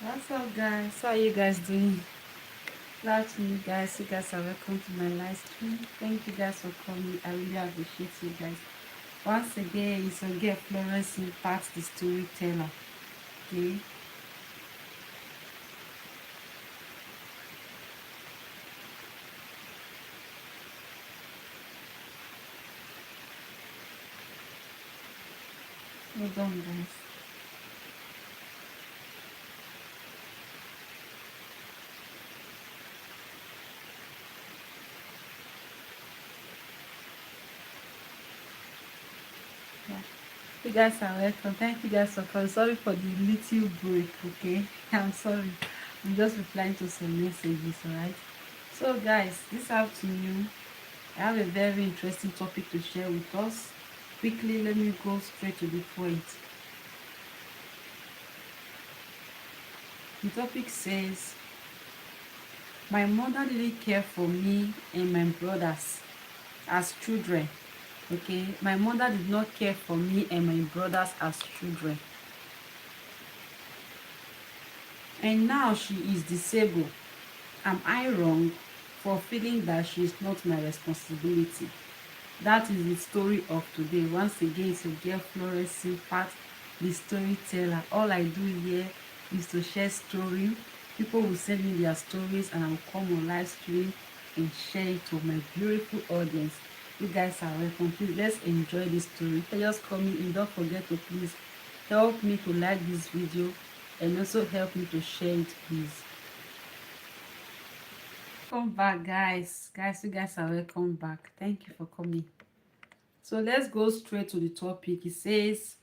What's up, guys? How are you guys doing? Glad to you guys. You guys are welcome to my live stream. Thank you guys for coming. I really appreciate you guys. Once again, it's your girl Florence Impact, the storyteller. Okay, well done, guys. Yeah. You guys are welcome. Thank you guys for coming. Sorry for the little break. Okay, I'm sorry. I'm just replying to some messages. Alright. So, guys, this afternoon I have a very interesting topic to share with us. Quickly, let me go straight to the point. The topic says, my mother didn't care for me and my brothers as children. Okay, my mother did not care for me and my brothers as children. And now she is disabled. Am I wrong for feeling that she is not my responsibility? That is the story of today. Once again, it's your girl Florence Impact, the storyteller. All I do here is to share story. People will send me their stories and I will come on live stream and share it to my beautiful audience. You guys are welcome. Please, let's enjoy this story. If you're just coming in, don't forget to please help me to like this video and also help me to share it, please. Come back, guys. You guys are welcome back. Thank you for coming. So let's go straight to the topic. It says,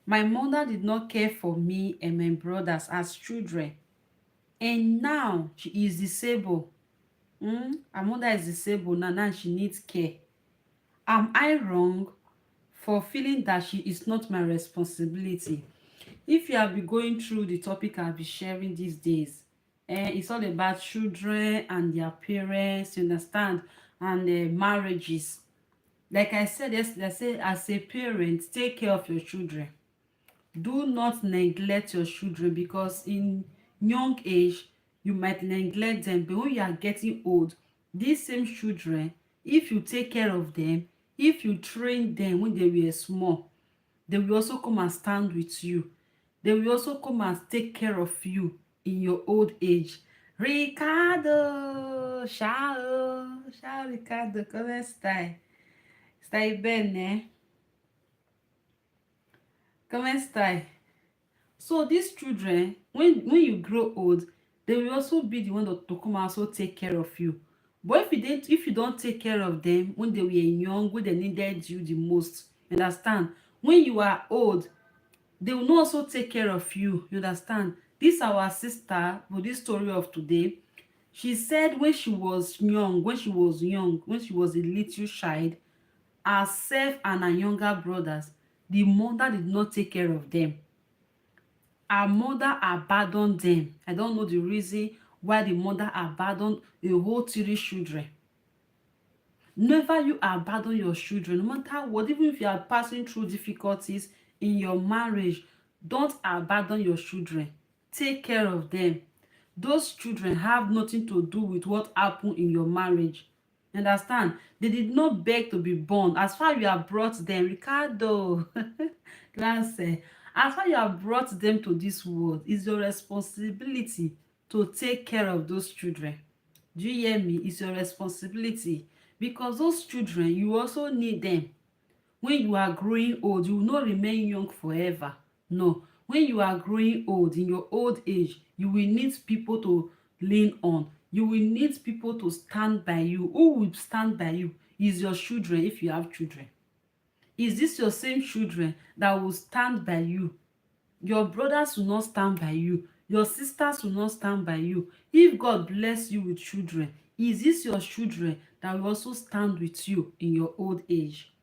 my mother did not care for me and my brothers as children, and now she is disabled. Her mother is disabled now, she needs care. Am I wrong for feeling that she is not my responsibility? If you have been going through the topic I'll be sharing these days, it's all about children and their parents, you understand, and marriages. Like I said yesterday, I said as a parent, take care of your children. Do not neglect your children, because in young age you might neglect them, but when you are getting old, these same children, if you take care of them, if you train them when they were small, they will also come and stand with you. They will also come and take care of you in your old age. Ricardo, ciao, ciao Ricardo, come stai? Stai bene? Come stai? So these children, when you grow old, they will also be the one to come and also take care of you. But if you don't take care of them when they were young, when they needed you the most, you understand, when you are old, they will not also take care of you, you understand. This our sister for this story of today, she said when she was young, when she was a little child, herself and her younger brothers, the mother did not take care of them. Her mother abandoned them. I don't know the reason why the mother abandoned a whole three children. Never you abandon your children, no matter what. Even if you are passing through difficulties in your marriage, don't abandon your children. Take care of them. Those children have nothing to do with what happened in your marriage. Understand? They did not beg to be born. As far you have brought them, Ricardo, Lance, as far you have brought them to this world, it's your responsibility to take care of those children. Do you hear me? It's your responsibility, because those children, you also need them. When you are growing old, you will not remain young forever. No. When you are growing old, in your old age, you will need people to lean on. You will need people to stand by you. Who will stand by you? Is your children, if you have children. Is this your same children that will stand by you? Your brothers will not stand by you. Your sisters will not stand by you. If God bless you with children, is this your children that will also stand with you in your old age?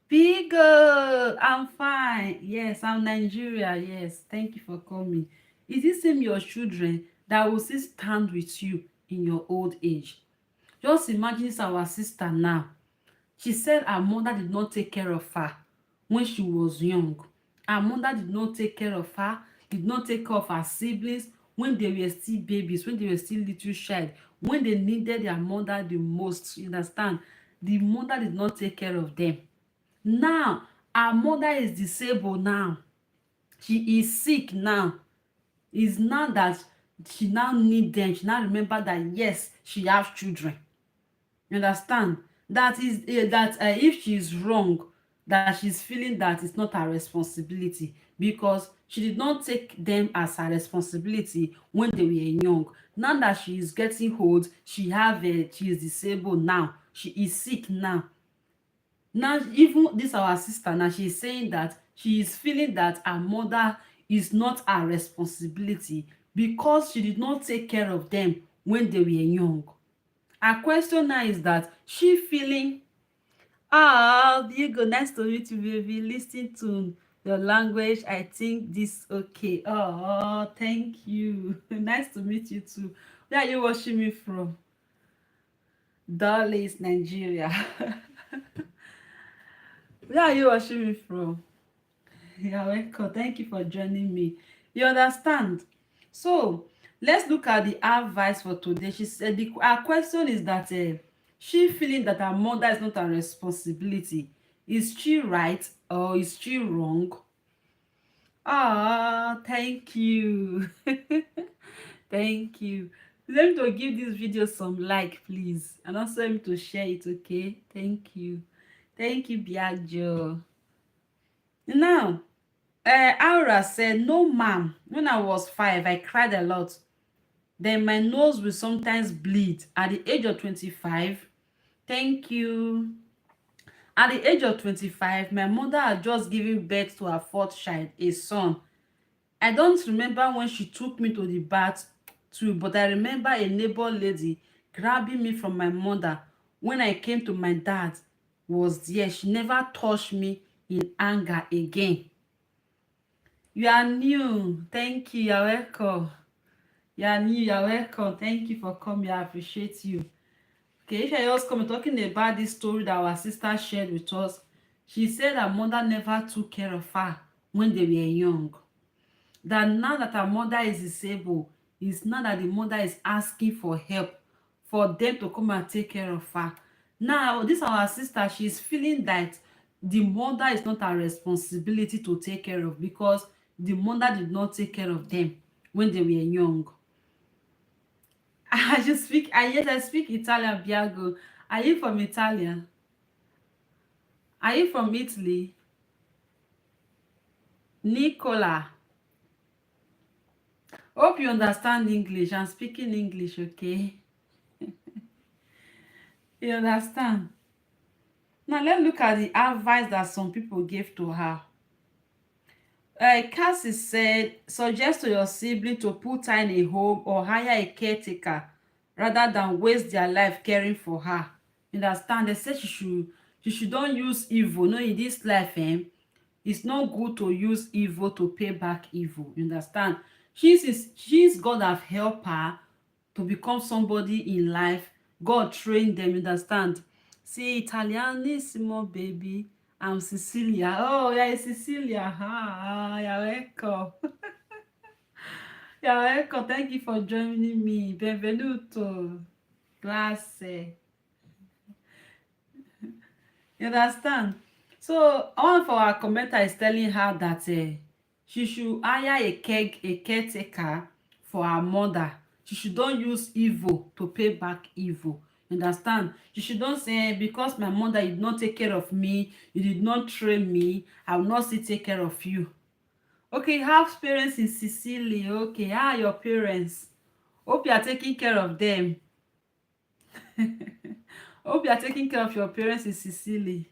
Big girl, I'm fine. Yes, I'm Nigeria. Yes, thank you for coming. Is this same your children that will still stand with you in your old age? Just imagine this our sister now. She said her mother did not take care of her when she was young. Her mother did not take care of her, did not take care of her siblings when they were still babies, when they were still little child, when they needed their mother the most. You understand? The mother did not take care of them. Now our mother is disabled now. She is sick now. It's now that she now need them. She now remember that yes, she have children. You understand? That is that if she is wrong, that she's feeling that it's not her responsibility, because she did not take them as her responsibility when they were young. Now that she is getting old, she is disabled now. She is sick now. Now even this our sister now, she is saying that she is feeling that her mother is not her responsibility because she did not take care of them when they were young. Her question now is that she feeling, Diego, nice to meet you, baby. Listen to your language. I think this okay. Oh, thank you. Nice to meet you too. Where are you watching me from? Dallas, Nigeria. Where are you watching me from? You're welcome. Thank you for joining me. You understand? So let's look at the advice for today. She said her question is that she feeling that her mother is not her responsibility. Is she right or is she wrong? Thank you. Thank you. Let me to give this video some like, please, and also let me to share it. Okay, thank you. Thank you, Biagio. Now Aura said, no ma'am, when I was 5 I cried a lot, then my nose will sometimes bleed at the age of 25. Thank you. At the age of 25, my mother had just given birth to her fourth child, a son. I don't remember when she took me to the bath too, but I remember a neighbor lady grabbing me from my mother when I came to my dad was there. She never touched me in anger again. You are new. Thank you. You're welcome. You are new. You're welcome. Thank you for coming. I appreciate you. Okay, if I just come talking about this story that our sister shared with us, she said her mother never took care of her when they were young. That now that her mother is disabled, it's now that the mother is asking for help for them to come and take care of her. Now, this our sister, she's feeling that the mother is not her responsibility to take care of because the mother did not take care of them when they were young. Yes, I speak Italian, Biago. Are you from Italian? Are you from Italy? Nicola. Hope you understand English. I'm speaking English, okay? You understand? Now let's look at the advice that some people gave to her. Cassie said, suggest to your sibling to put her in a home or hire a caretaker rather than waste their life caring for her. You understand? They said she should don't use evil. No, in this life, it's not good to use evil to pay back evil. You understand? She's God have helped her to become somebody in life. God trained them. You understand? See, Italianissimo, baby. I'm Cecilia. Oh, yeah, Cecilia. You're welcome. You're welcome. Thank you for joining me. Benvenuto. Grazie. You understand? So one of our commenter is telling her that she should hire a caretaker for her mother. She should don't use evil to pay back evil. You understand? She should don't say, because my mother did not take care of me, you did not train me, I will not still take care of you. Okay, you have parents in Sicily. Okay, how are your parents? Hope you are taking care of them. Hope you are taking care of your parents in Sicily.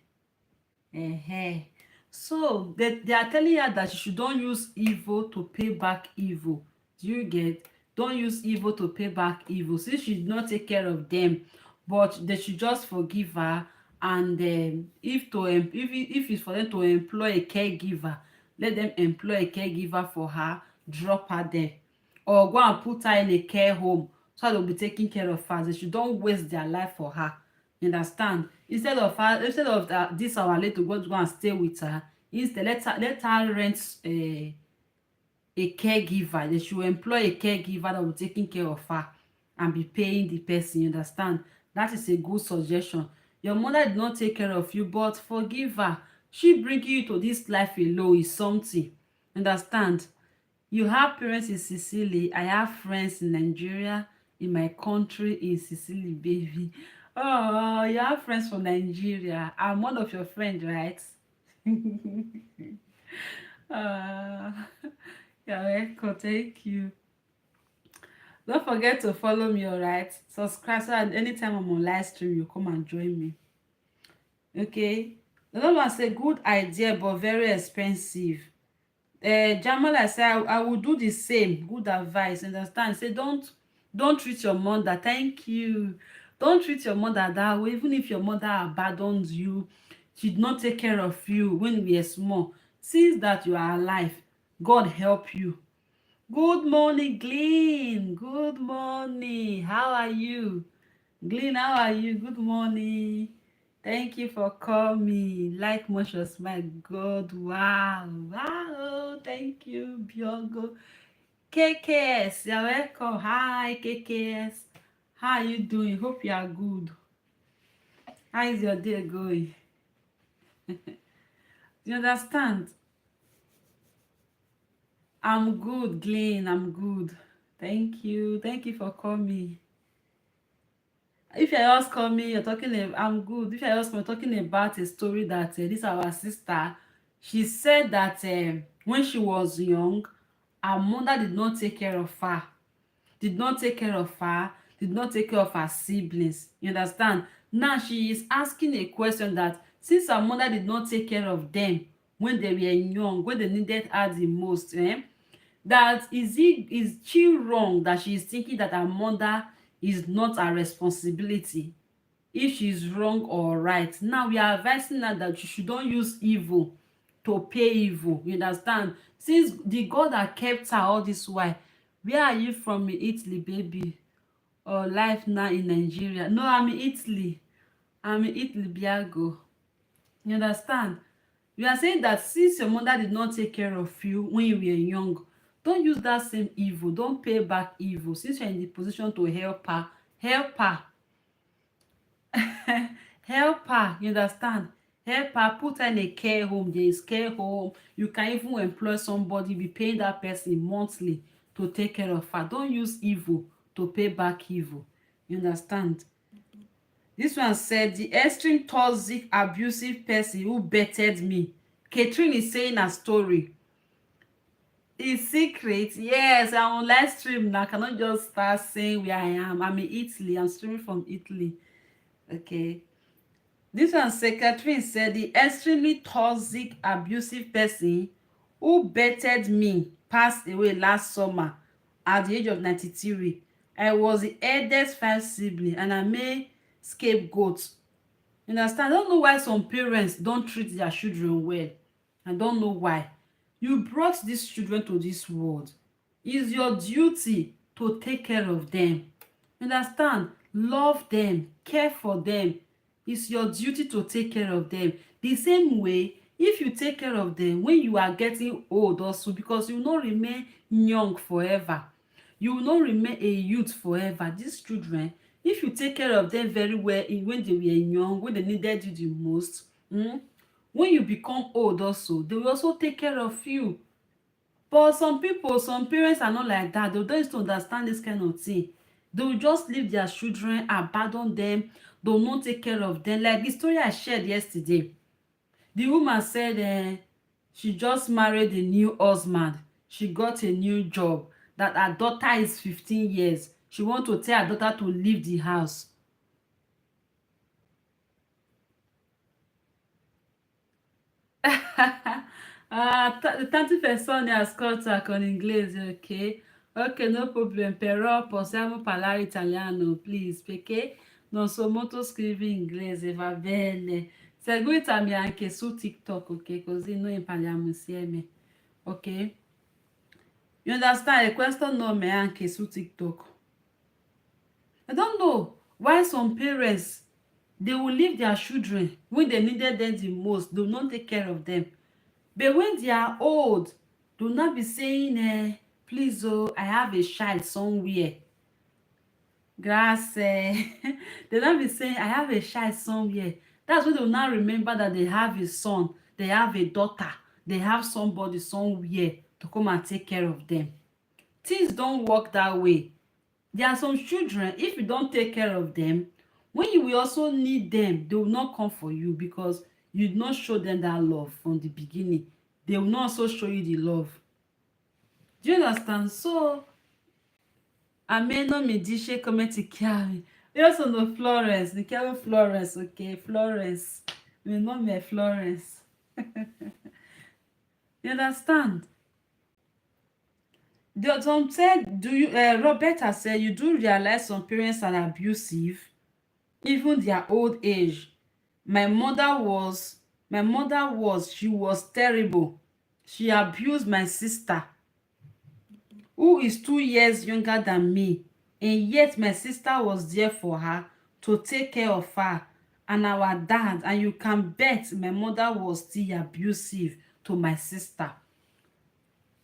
So they are telling her that she don't use evil to pay back evil. Do you get? Don't use evil to pay back evil. Since she did not take care of them, but they should just forgive her. And if it's for them to employ a caregiver, let them employ a caregiver for her, drop her there, or go and put her in a care home so they'll be taking care of her. They should don't waste their life for her. You understand? Instead of this our lady to go and stay with her, instead let her rent a caregiver. They should employ a caregiver that will be taking care of her and be paying the person. You understand? That is a good suggestion. Your mother did not take care of you, but forgive her. She bringing you to this life alone is something. Understand? You have parents in Sicily. I have friends in Nigeria, in my country, in Sicily, baby. Oh, you have friends from Nigeria. I'm one of your friends, right? uh, you're welcome. Thank you. Don't forget to follow me, alright? Subscribe so that anytime I'm on live stream, you come and join me. Okay? Another one say good idea but very expensive. Jamala say I will do the same. Good advice. Understand? Say don't treat your mother. Thank you. Don't treat your mother that way. Even if your mother abandons you, she did not take care of you when we were small. Since that you are alive, God help you. Good morning, Glenn. Good morning. How are you? Glenn, how are you? Good morning. Thank you for coming. Like Motions, my God. Wow. Wow. Thank you, Biogo. KKS, you're welcome. Hi, KKS. How are you doing? Hope you are good. How is your day going? Do you understand? I'm good, Glenn. I'm good. Thank you. Thank you for coming. If you're just coming, you're talking about, I'm good. If you're just coming, talking about a story that this our sister, she said that when she was young, her mother did not take care of her, did not take care of her, did not take care of her siblings. You understand? Now she is asking a question that since her mother did not take care of them when they were young, when they needed her the most, that is she wrong that she is thinking that her mother is not her responsibility, if she's wrong or right. Now we are advising her that you should not use evil to pay evil. You understand? Since the God that kept her all this while, where are you from? In Italy, baby, or life now in Nigeria? No, I'm in Italy. I'm in Italy, Biago. You understand? You are saying that since your mother did not take care of you when you were young, don't use that same evil. Don't pay back evil. Since you're in the position to help her, help her. Help her. You understand? Help her. Put her in a care home. There is care home. You can even employ somebody, be paying that person monthly to take care of her. Don't use evil to pay back evil. You understand? This one said, the extreme toxic, abusive person who bettered me. Catherine is saying a story. It's secret. Yes, I'm on live stream now. I cannot just start saying where I am. I'm in Italy. I'm streaming from Italy. Okay. This one said, Catherine said, the extremely toxic, abusive person who bettered me passed away last summer at the age of 93. I was the eldest five sibling and I made scapegoat. You understand? I don't know why some parents don't treat their children well. I don't know why. You brought these children to this world. It's your duty to take care of them. You understand? Love them, care for them. It's your duty to take care of them. The same way, if you take care of them when you are getting old also, because you will not remain young forever. You will not remain a youth forever. These children, if you take care of them very well when they were young, when they needed you the most, when you become old also, they will also take care of you. But some people, some parents are not like that. They don't used to understand this kind of thing. They will just leave their children, abandon them. They will not take care of them. Like the story I shared yesterday. The woman said she just married a new husband. She got a new job. That her daughter is 15 years. She want to tell her daughter to leave the house. Tanti persone ascoltano con inglese, ok? Ok, no problem, però possiamo parlare italiano, please, perché non so molto scrivere inglese, va bene. Seguitami anche su TikTok, ok? Così noi parliamo insieme, ok? You understand? E questo nome anche su TikTok. I don't know why some parents, they will leave their children when they needed them the most. They will not take care of them. But when they are old, They will not be saying, please, oh, I have a child somewhere. Grass, they will not be saying, I have a child somewhere. That's when they will not remember that they have a son, they have a daughter, they have somebody somewhere to come and take care of them. Things don't work that way. There are some children, if you don't take care of them, when you will also need them, they will not come for you because you did not show them that love from the beginning. They will not also show you the love. Do you understand? So, ameno mi dice come ti chiami. Io sono Florence, mi chiamo Florence, ok? Florence. Mi nome è Florence. You understand? Some said, Roberta said, you do realize some parents are abusive, even their old age. My mother was, she was terrible. She abused my sister, who is 2 years younger than me, and yet my sister was there for her to take care of her and our dad, and you can bet my mother was still abusive to my sister.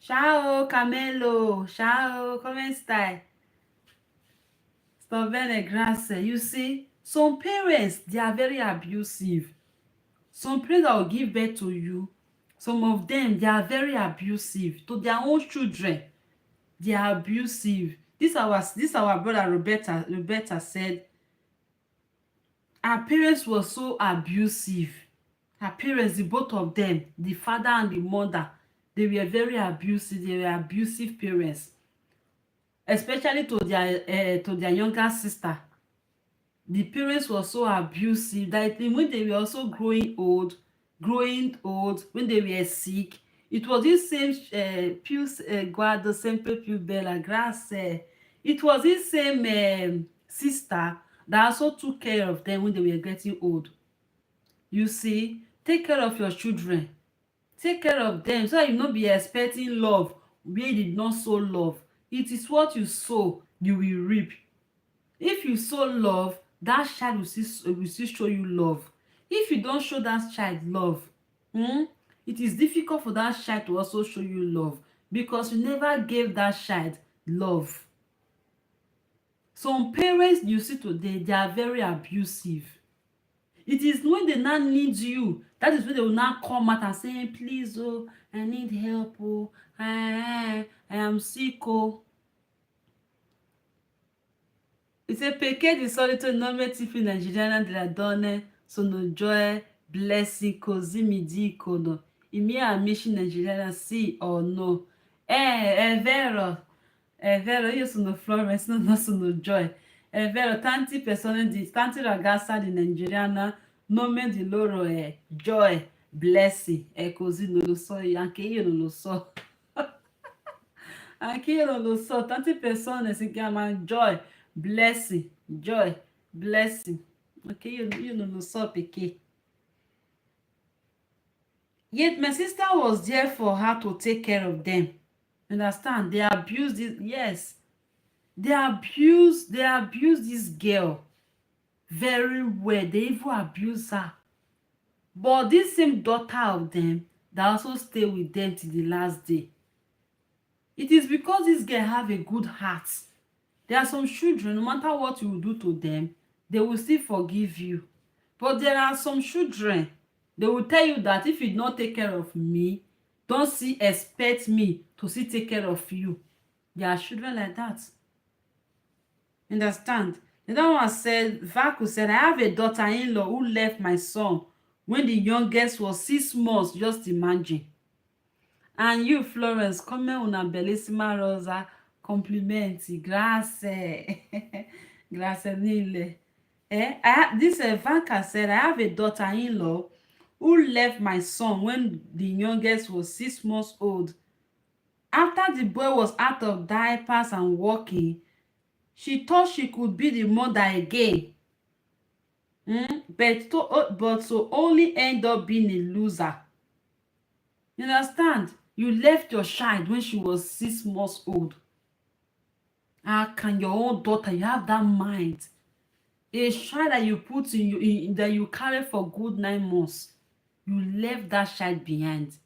Ciao Camelo, ciao, come stai? Sto bene, grazie. You see, some parents, they are very abusive. Some parents that will give birth to you, some of them, they are very abusive to their own children. They are abusive. This our brother Roberta said her parents were so abusive. Her parents, the both of them, the father and the mother, they were very abusive. They were abusive parents, especially to their younger sister. The parents were so abusive that when they were also growing old, when they were sick, it was this same più guardo sempre più bella grazie. It was this same sister that also took care of them when they were getting old. You see, take care of your children, take care of them, so that you no be expecting love where you did not sow love. It is what you sow you will reap. If you sow love, that child will still show you love. If you don't show that child love, it is difficult for that child to also show you love because you never gave that child love. Some parents you see today, they are very abusive. It is when they now need you, that is when they will now come out and say, please, oh, I need help, oh, I am sick, oh. Dice perché di solito il nome tipico nigeriano delle donne sono Joy, Blessing, così mi dicono. I miei amici nigeriani sì o no. È vero, io sono Florence, non sono Joy. È vero, tanti ragazzi di nigeriana, nome di loro è Joy, Blessing, è così, non lo so, anche io non lo so. Anche io non lo so, tante persone si chiamano Joy, Blessing, Joy, Blessing. Ok, io non lo so perché. Yet my sister was there for her to take care of them. Understand? They abused this. Yes, they abused this girl very well. They even abused her. But this same daughter of them that also stay with them till the last day. It is because this girl have a good heart. There are some children, no matter what you will do to them, they will still forgive you. But there are some children, they will tell you that if you don't take care of me, don't expect me to still take care of you. There are children like that. Understand? The other one said, Vaku said, I have a daughter-in-law who left my son when the youngest was 6 months, just imagine. And you, Florence, come una bellissima rosa, complimenti, grazie, grazie mille. This Vanka said, I have a daughter-in-law who left my son when the youngest was 6 months old. After the boy was out of diapers and walking, she thought she could be the mother again. But to only end up being a loser. You understand? You left your child when she was 6 months old. How can your own daughter, you have that mind? A child that you put that you carry for good 9 months, you left that child behind.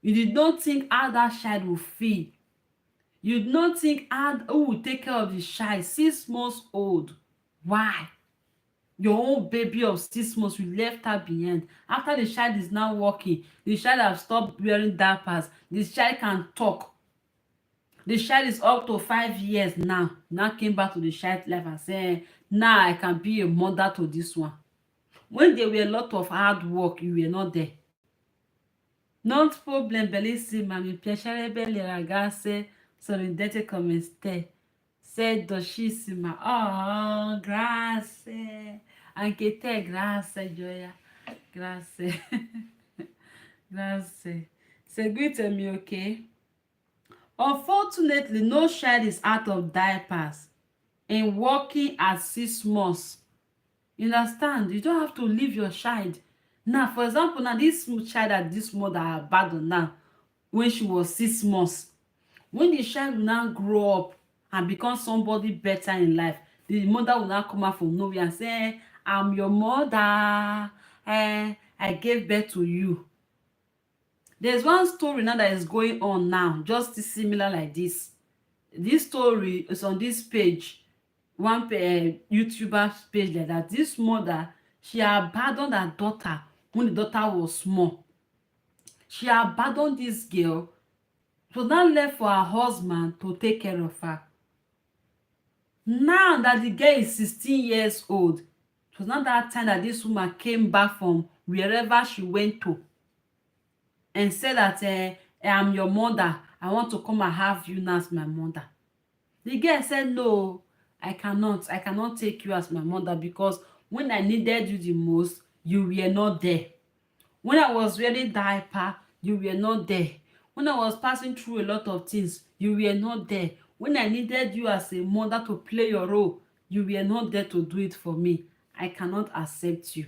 You did not think how that child will feel. You did not think how who will take care of the child 6 months old. Why? Your own baby of 6 months, you left her behind. After the child is now walking, the child have stopped wearing diapers, the child can talk, the child is up to 5 years now came back to the child life and say, now I can be a mother to this one. When there were a lot of hard work, you were not there. Not problem, bellissima, mi piacerebbe le ragazze sorridenti come te. Sei dolcissima. Oh, grazie. Anche te, grazie, Gioia. Grazie. Grazie. Seguitemi, okay? Unfortunately, no child is out of diapers and working at 6 months. You understand? You don't have to leave your child. Now, for example, now this child that this mother abandoned now when she was 6 months. When the child will now grow up and become somebody better in life, the mother will now come out from nowhere and say, I'm your mother. I gave birth to you. There's one story now that is going on now, just similar like this. This story is on this page, one YouTuber page like that. This mother, she abandoned her daughter when the daughter was small. She abandoned this girl. It was now left for her husband to take care of her. Now that the girl is 16 years old, it was not that time that this woman came back from wherever she went to and said that I'm your mother. I want to come and have you now as my mother. The girl said, no, I cannot take you as my mother because when I needed you the most, you were not there. When I was wearing diaper, you were not there. When I was passing through a lot of things, you were not there. When I needed you as a mother to play your role, you were not there to do it for me. I cannot accept you.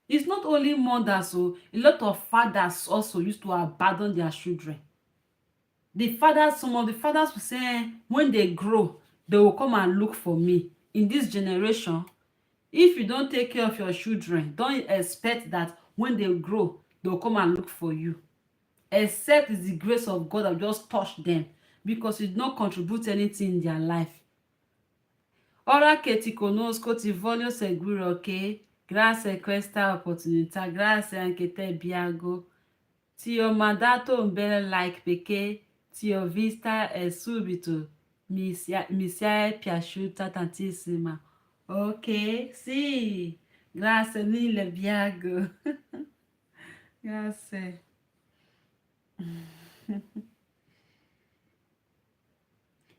It's not only mothers, so a lot of fathers also used to abandon their children. Some of the fathers will say, when they grow, they will come and look for me. In this generation, if you don't take care of your children, don't expect that when they grow, they'll come and look for you. Except it's the grace of God that just touched them because you did not contribute anything in their life. Ora che ti conosco, ti voglio seguire, ok? Grazie questa opportunità, grazie anche te, Biago. Ti ho mandato un bel like perché ti ho vista e subito mi sei piaciuta tantissimo. Ok, sì, grazie mille, Biago. Grazie.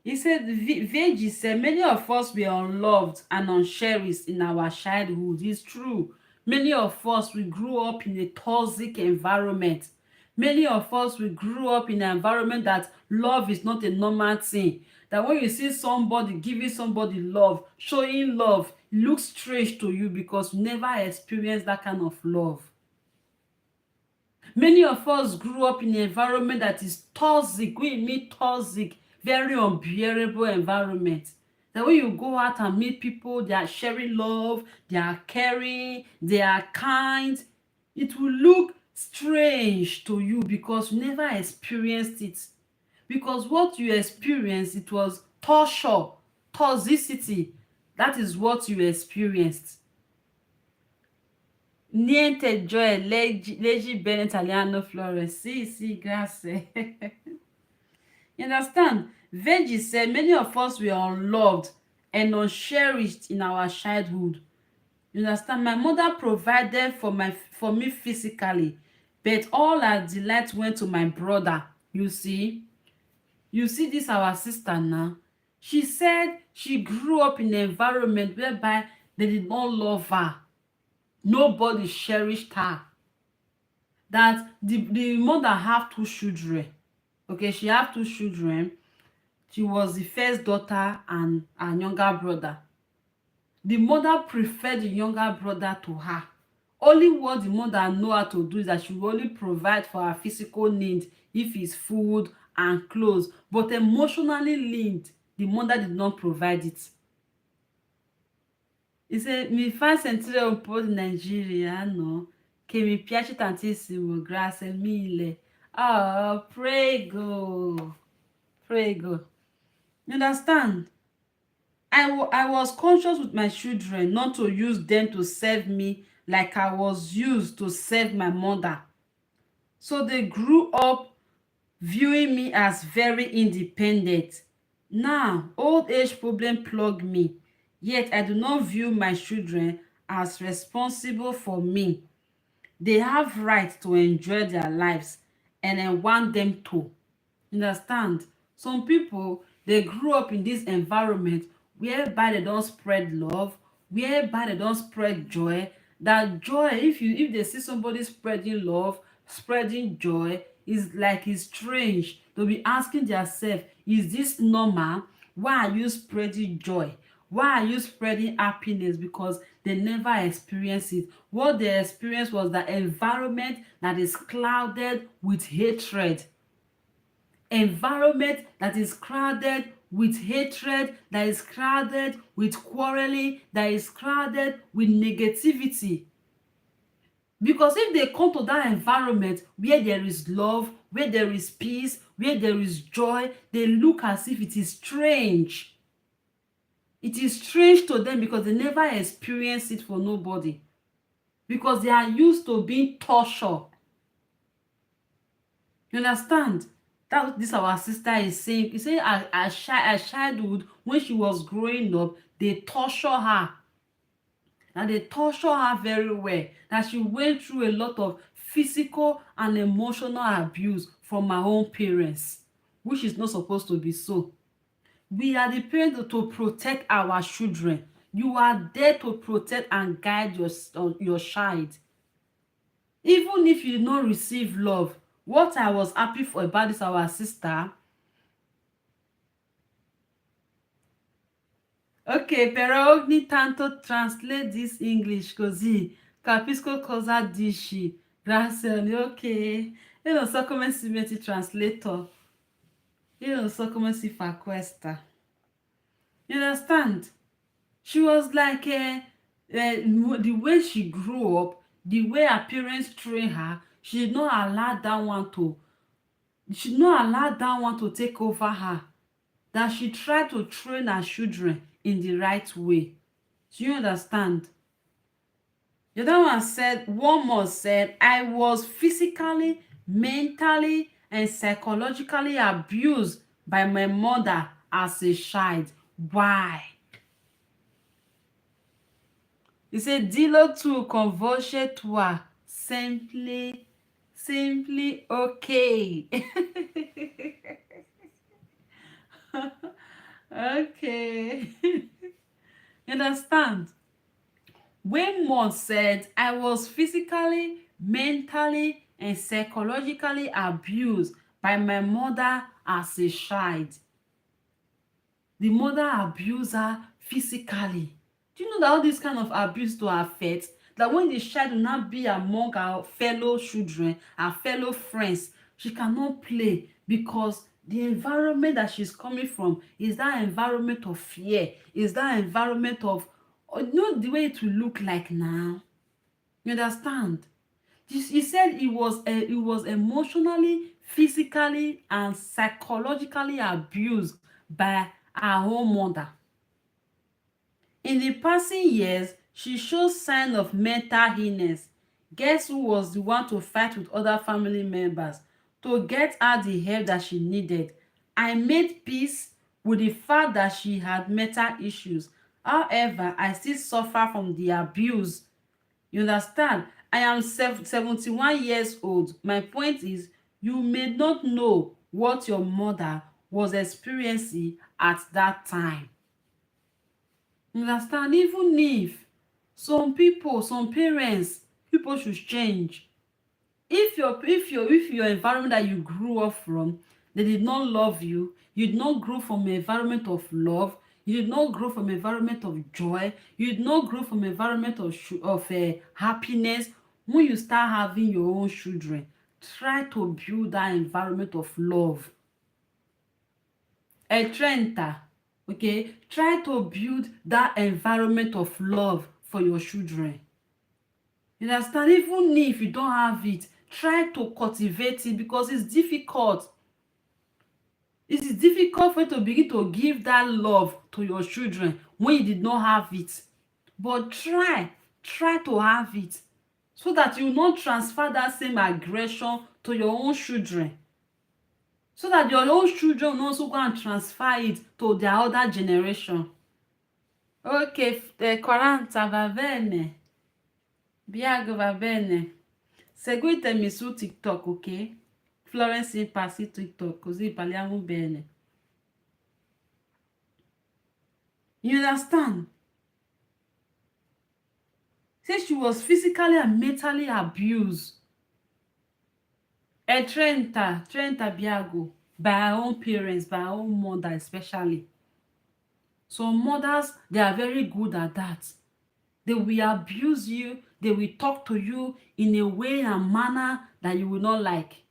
He said, Veggie said, many of us were unloved and uncherished in our childhood. It's true. Many of us, we grew up in a toxic environment. Many of us, we grew up in an environment that love is not a normal thing. That when you see somebody giving somebody love, showing love, it looks strange to you because you never experienced that kind of love. Many of us grew up in an environment that is toxic. We mean toxic, very unbearable environment. That when you go out and meet people, they are sharing love, they are caring, they are kind. It will look strange to you because you never experienced it. Because what you experienced, it was torture, toxicity. That is what you experienced. Niente gioia, leggi bene italiano, Flores. Sì, grazie. You understand? Veggie said many of us were unloved and uncherished in our childhood. You understand? My mother provided for me physically, but all her delight went to my brother. You see this our sister now. She said she grew up in an environment whereby they did not love her. Nobody cherished her. That the mother have 2 children. Okay, she have 2 children. She was the first daughter and her younger brother. The mother preferred the younger brother to her. Only what the mother know how to do is that she will only provide for her physical needs, if it's food and clothes, but emotionally linked, the mother did not provide it. He said, mi fa sentire un po' di Nigeria, no? che mi piace tantissimo, grazie mille. Oh, prego, prego. You understand? I was conscious with my children not to use them to serve me like I was used to serve my mother. So they grew up viewing me as very independent. Now, old age problem plug me, yet I do not view my children as responsible for me. They have right to enjoy their lives and I want them to. Understand? Some people, they grew up in this environment whereby they don't spread love, whereby they don't spread joy. That joy, if they see somebody spreading love, spreading joy, is like it's strange. They'll be asking themselves, is this normal? Why are you spreading joy? Why are you spreading happiness? Because they never experienced it. What they experienced was the environment that is clouded with hatred, environment that is crowded with hatred, that is crowded with quarreling, that is crowded with negativity. Because if they come to that environment where there is love, where there is peace, where there is joy, they look as if it is strange. It is strange to them because they never experience it for nobody. Because they are used to being tortured. You understand? That this our sister is saying. He say her childhood, when she was growing up, they torture her. And they torture her very well. That she went through a lot of physical and emotional abuse from her own parents, which is not supposed to be so. We are the parents to protect our children. You are there to protect and guide your child. Even if you don't receive love, what I was happy for about this our sister. Ok, però ogni tanto translate this English così capisco cosa dici. Grazie, ok. Io non so come si mette il translator. Io non so come si fa questa. You understand? She was like the way she grew up, the way her parents trained her, she did not allow that one to take over her. That she tried to train her children in the right way. Do you understand? The other one more said, I was physically, mentally, and psychologically abused by my mother as a child. Why? He said, dis-le tout, convoche-toi, simply okay. Okay. You understand? Waymond said, I was physically, mentally, and psychologically abused by my mother as a child. The mother abused her physically. Do you know that all this kind of abuse to affect? That when the child will not be among her fellow children, her fellow friends, she cannot play because the environment that she's coming from is that environment of fear, is that environment of, you know, the way it will look like now. You understand? He said he was emotionally, physically, and psychologically abused by her own mother. In the passing years, she showed signs of mental illness. Guess who was the one to fight with other family members to get her the help that she needed? I made peace with the fact that she had mental issues. However, I still suffer from the abuse. You understand? I am 71 years old. My point is, you may not know what your mother was experiencing at that time. You understand? Even if some people, some parents, people should change. If your environment that you grew up from, they did not love you, you did not grow from an environment of love, you did not grow from an environment of joy, you did not grow from an environment of happiness. When you start having your own children, try to build that environment of love. Trenta, okay, try to build that environment of love for your children. You understand? Even if you don't have it, try to cultivate it because it's difficult. It is difficult for you to begin to give that love to your children when you did not have it. But try to have it so that you will not transfer that same aggression to your own children. So that your own children will also go and transfer it to their other generation. Ok, 40 va bene. Biago va bene. Seguitemi su TikTok, ok? Florence Impassi TikTok, così parliamo bene. You understand? Say she was physically and mentally abused. Trenta Biago, by her own parents, by her own mother especially. Some mothers, they are very good at that. They will abuse you, they will talk to you in a way and manner that you will not like.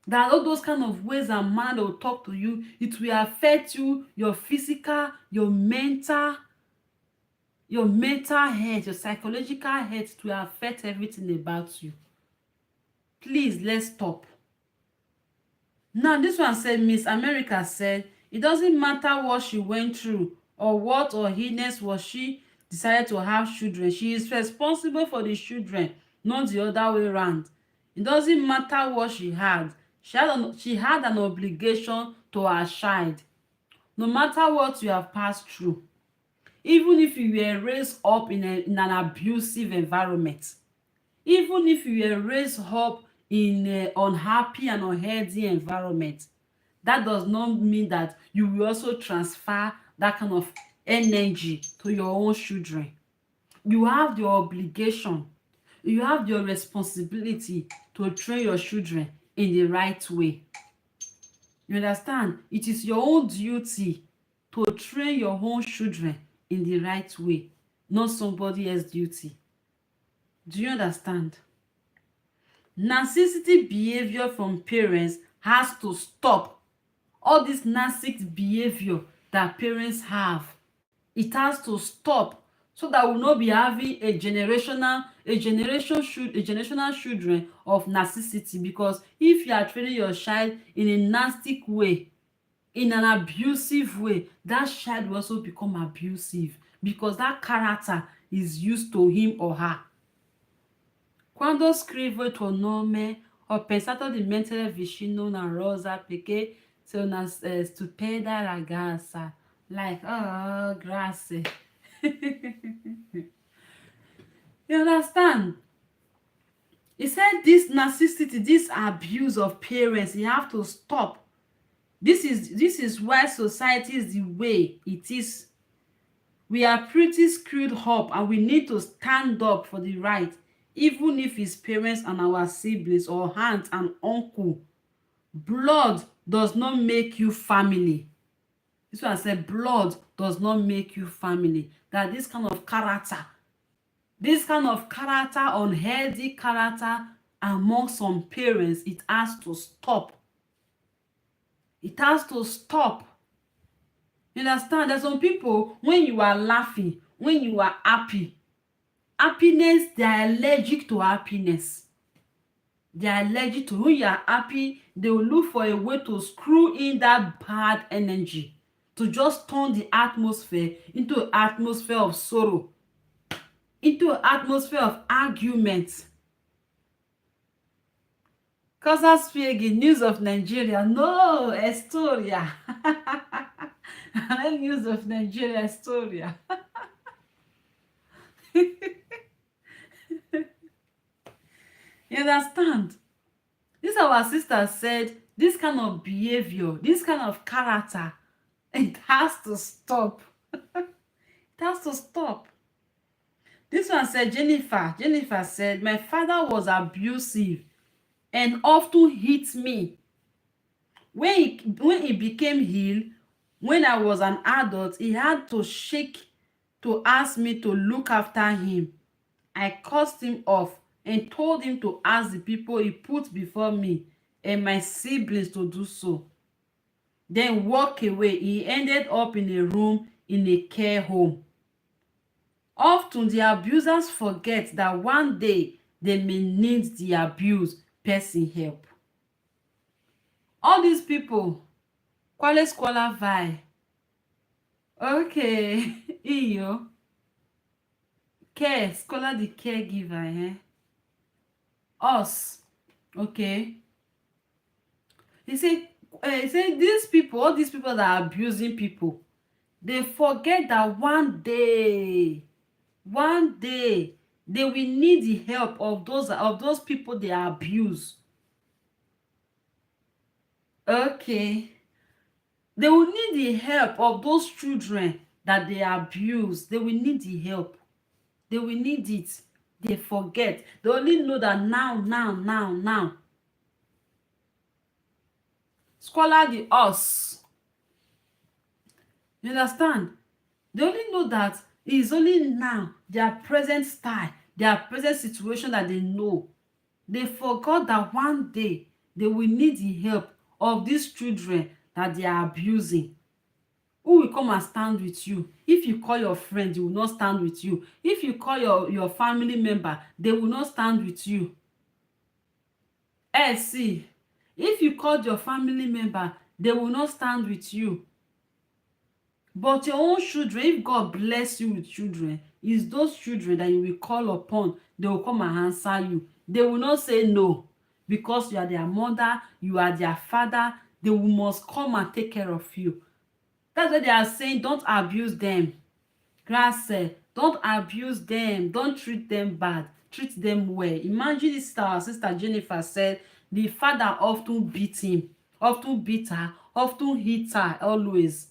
There are all those kind of ways and manner they will talk to you. It will affect you, your physical, your mental health, your psychological health. It will affect everything about you. Please, let's stop. Now, this one said, Miss America said, it doesn't matter what she went through or what or illness was she decided to have children. She is responsible for the children, not the other way around. It doesn't matter what she had. She had an obligation to her child. No matter what you have passed through, even if you were raised up in an abusive environment, even if you were raised up in an unhappy and unhealthy environment, that does not mean that you will also transfer that kind of energy to your own children. You have the obligation, you have the responsibility to train your children in the right way. You understand? It is your own duty to train your own children in the right way, not somebody else's duty. Do you understand? Narcissistic behavior from parents has to stop. All this narcissistic behavior that parents have, it has to stop so that we will not be having a generational children of narcissism. Because if you are training your child in a nasty way, in an abusive way, that child will also become abusive because that character is used to him or her. Quando scrivo il tuo nome, ho pensato di mettere vicino una rosa perché sei una stupenda ragazza. Like, oh, grazie. You understand? He said this narcissistic, this abuse of parents, you have to stop. This is why society is the way it is. We are pretty screwed up and we need to stand up for the right, even if it's parents and our siblings or aunt and uncle. Blood does not make you family. This one said blood does not make you family. That this kind of character, unhealthy character among some parents, it has to stop. It has to stop. You understand? There's some people, when you are laughing, when you are happy, happiness, they are allergic to happiness. They are allergic to, when you are happy, they will look for a way to screw in that bad energy, to just turn the atmosphere into an atmosphere of sorrow, into an atmosphere of argument. Cosa spieghi? News of Nigeria. No, Estoria. News of Nigeria, Estoria. You understand? This our sister said, this kind of behavior, this kind of character, it has to stop. It has to stop. This one said, Jennifer said, my father was abusive and often hit me. When he became ill, when I was an adult, he had to shake to ask me to look after him. I cursed him off and told him to ask the people he put before me and my siblings to do so. Then walk away. He ended up in a room in a care home. Often the abusers forget that one day they may need the abused person help. All these people, quale scuola vai? Okay, io. Care, scuola di caregiver, Us. Okay. He say these people, all these people that are abusing people, they forget that one day they will need the help of those people they abuse. Okay, they will need the help of those children that they abuse. They will need the help. They will need it. They forget. They only know that now. Scholar the us. You understand? They only know that it is only now, their present style, their present situation that they know. They forgot that one day they will need the help of these children that they are abusing. Who will come and stand with you? If you call your friend, they will not stand with you. If you call your family member, they will not stand with you. See, if you called your family member, they will not stand with you. But your own children, if God bless you with children, it's those children that you will call upon. They will come and answer you. They will not say no, because you are their mother, you are their father. They must come and take care of you. That's why they are saying, don't abuse them. Grace, don't abuse them. Don't treat them bad. Treat them well. Imagine this, our sister Jennifer said the father often beat him, often beat her, often hit her always.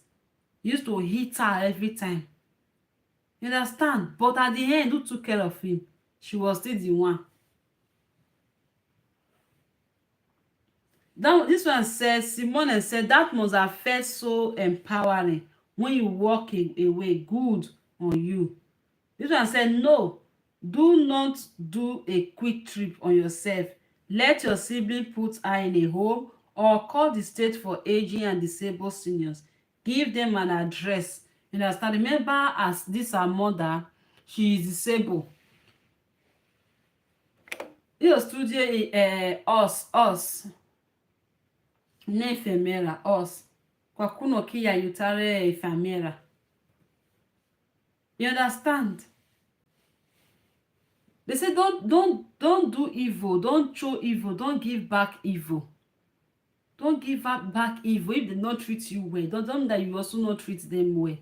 Used to hit her every time. You understand? But at the end, who took care of him? She was still the one. Now, this one says, Simone said, that must have felt so empowering when you walk away good on you. This one said, no, do not do a quick trip on yourself. Let your sibling put her in a home or call the state for aging and disabled seniors. Give them an address. You understand? Remember, as this her mother, she is disabled. Io studio us. Ne enfermeira, us. Qualcuno que aiutare enfermeira. You understand? They say don't do evil, don't show evil, don't give back evil. Don't give back evil if they not treat you well. Don't mean that you also not treat them well.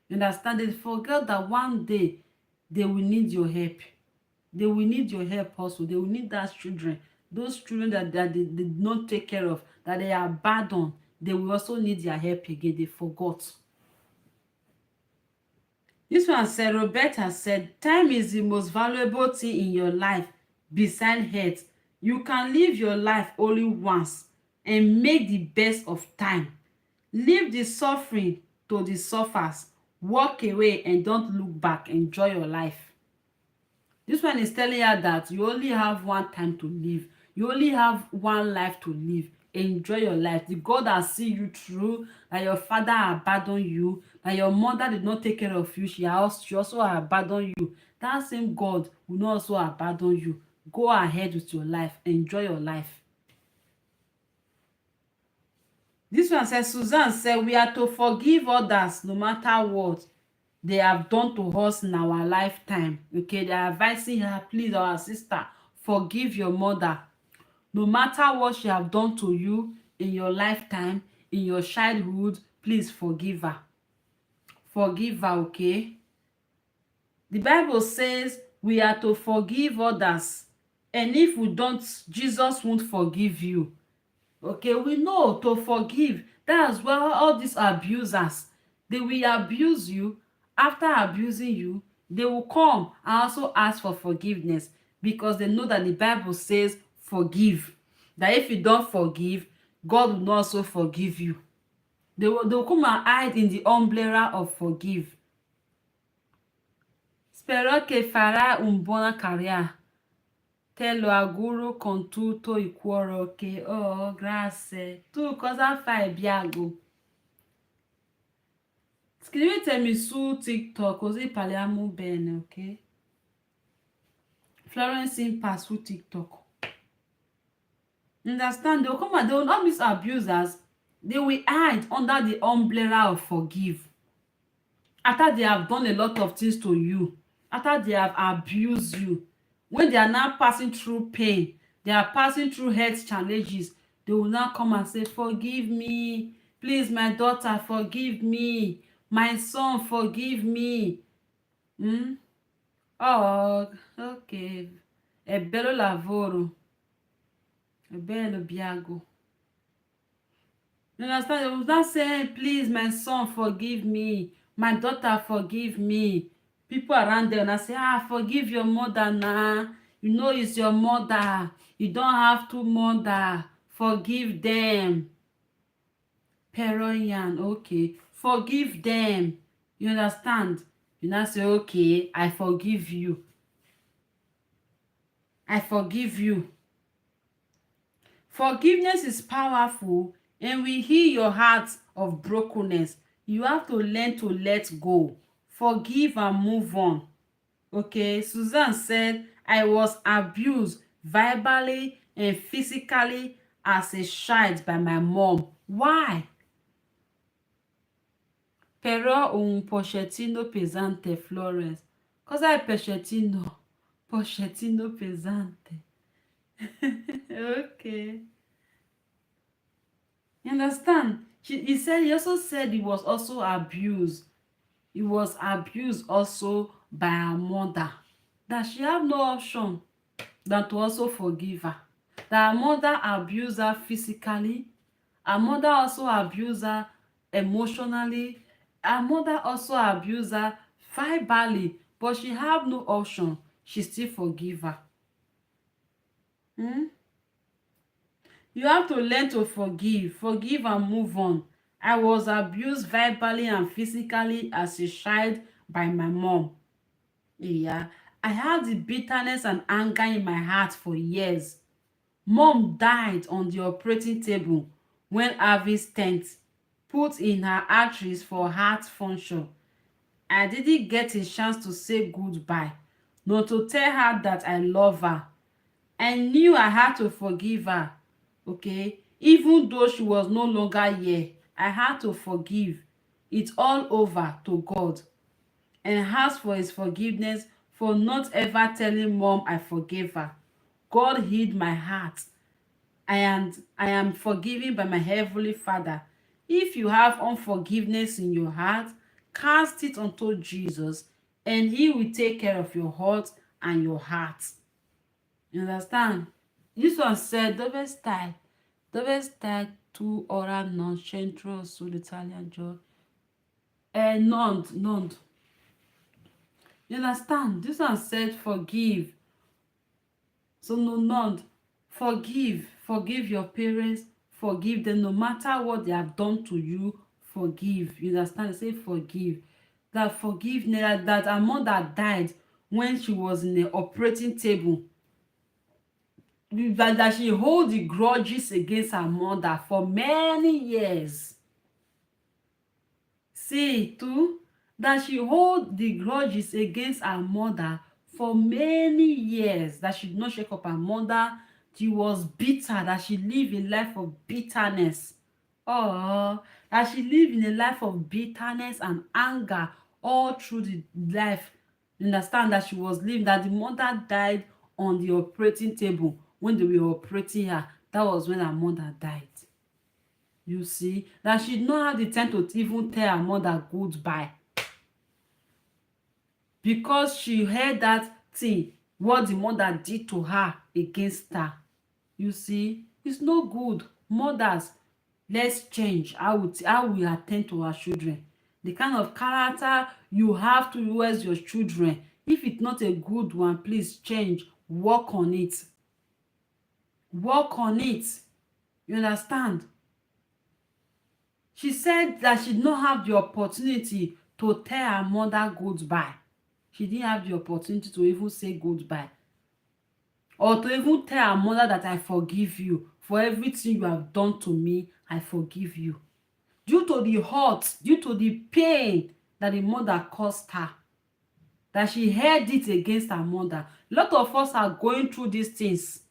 You understand? They forget that one day they will need your help. They will need your help also. They will need those children that they did not take care of, that they are abandoned. They will also need their help again. They forgot. This one said, Roberta said, time is the most valuable thing in your life beside health. You can live your life only once and make the best of time. Leave the suffering to the sufferers. Walk away and don't look back. Enjoy your life. This one is telling you that you only have one time to live. You only have one life to live. Enjoy your life. The God that see you through, that your father abandoned you, that your mother did not take care of you, she also abandoned you. That same God will not also abandon you. Go ahead with your life. Enjoy your life. This one says, Suzanne said, we are to forgive others no matter what they have done to us in our lifetime. Okay, they are advising her, please, our sister, forgive your mother. No matter what she have done to you in your lifetime, in your childhood, please forgive her. Forgive her, okay? The Bible says we are to forgive others. And if we don't, Jesus won't forgive you. Okay, we know to forgive. That's why all these abusers, they will abuse you. After abusing you, they will come and also ask for forgiveness, because they know that the Bible says forgive. That if you don't forgive, God will not also forgive you. They will come and hide in the umbrella of forgive. Spero che farà una buona carriera. Te lo auguro con tutto il cuore. Che grazie. Tu cosa fai, Biago? Scrivete su TikTok così parliamo bene, ok? Florence Impa su TikTok. Understand? They will come and they will, all these abusers, they will hide under the umbrella of forgive. After they have done a lot of things to you, after they have abused you, when they are now passing through pain, they are passing through health challenges, they will now come and say, forgive me, please, my daughter, forgive me, my son, forgive me. Oh, ok, è bello lavoro, è bello Biago. You understand? They will not say, please, my son, forgive me, my daughter, forgive me. People around there will say, forgive your mother now. You know it's your mother. You don't have to mother. Forgive them. Peroyan, okay. Forgive them. You understand? You now say, okay, I forgive you. I forgive you. Forgiveness is powerful and will heal your heart of brokenness. You have to learn to let go, forgive and move on. Okay, Susan said, I was abused verbally and physically as a child by my mom. Why? Però un pochettino pesante, Florence. Cosa è Pochettino pesante. Okay. You understand? He also said he was also abused. He was abused also by her mother. That she have no option than to also forgive her. That her mother abused her physically. Her mother also abused her emotionally. Her mother also abused her verbally. But she have no option. She still forgive her. You have to learn to forgive and move on. I was abused verbally and physically as a child by my mom. Yeah, I had the bitterness and anger in my heart for years. Mom died on the operating table when having stents put in her arteries for heart function. I didn't get a chance to say goodbye, nor to tell her that I love her. I knew I had to forgive her, okay? Even though she was no longer here, I had to forgive. It's all over to God and ask for his forgiveness for not ever telling mom I forgave her. God healed my heart. I am forgiven by my heavenly Father. If you have unforgiveness in your heart, cast it unto Jesus and he will take care of your heart and your heart. You understand? This one said, dove stai tu ora non c'entro sull'Italian gioco? Non. You understand? This one said, forgive. So no, non. Forgive your parents. Forgive them no matter what they have done to you. Forgive. You understand? They say forgive. That forgiveness, that her mother died when she was in the operating table. That she hold the grudges against her mother for many years. See too, that she hold the grudges against her mother for many years, that she did not shake up her mother. She was bitter, that she lived a life of bitterness. Oh, that she lived in a life of bitterness and anger all through the life. Understand that she was living, that the mother died on the operating table when they were operating her. That was when her mother died. You see, that she did not have the time to even tell her mother goodbye because she heard that thing, what the mother did to her against her. You see, it's no good. Mothers, let's change how we attend to our children. The kind of character you have towards your children, if it's not a good one, please change. Work on it. Work on it. You understand? She said that she did not have the opportunity to tell her mother goodbye. She didn't have the opportunity to even say goodbye. Or to even tell her mother that I forgive you for everything you have done to me. I forgive you. Due to the hurt, due to the pain that the mother caused her, that she held it against her mother. A lot of us are going through these things.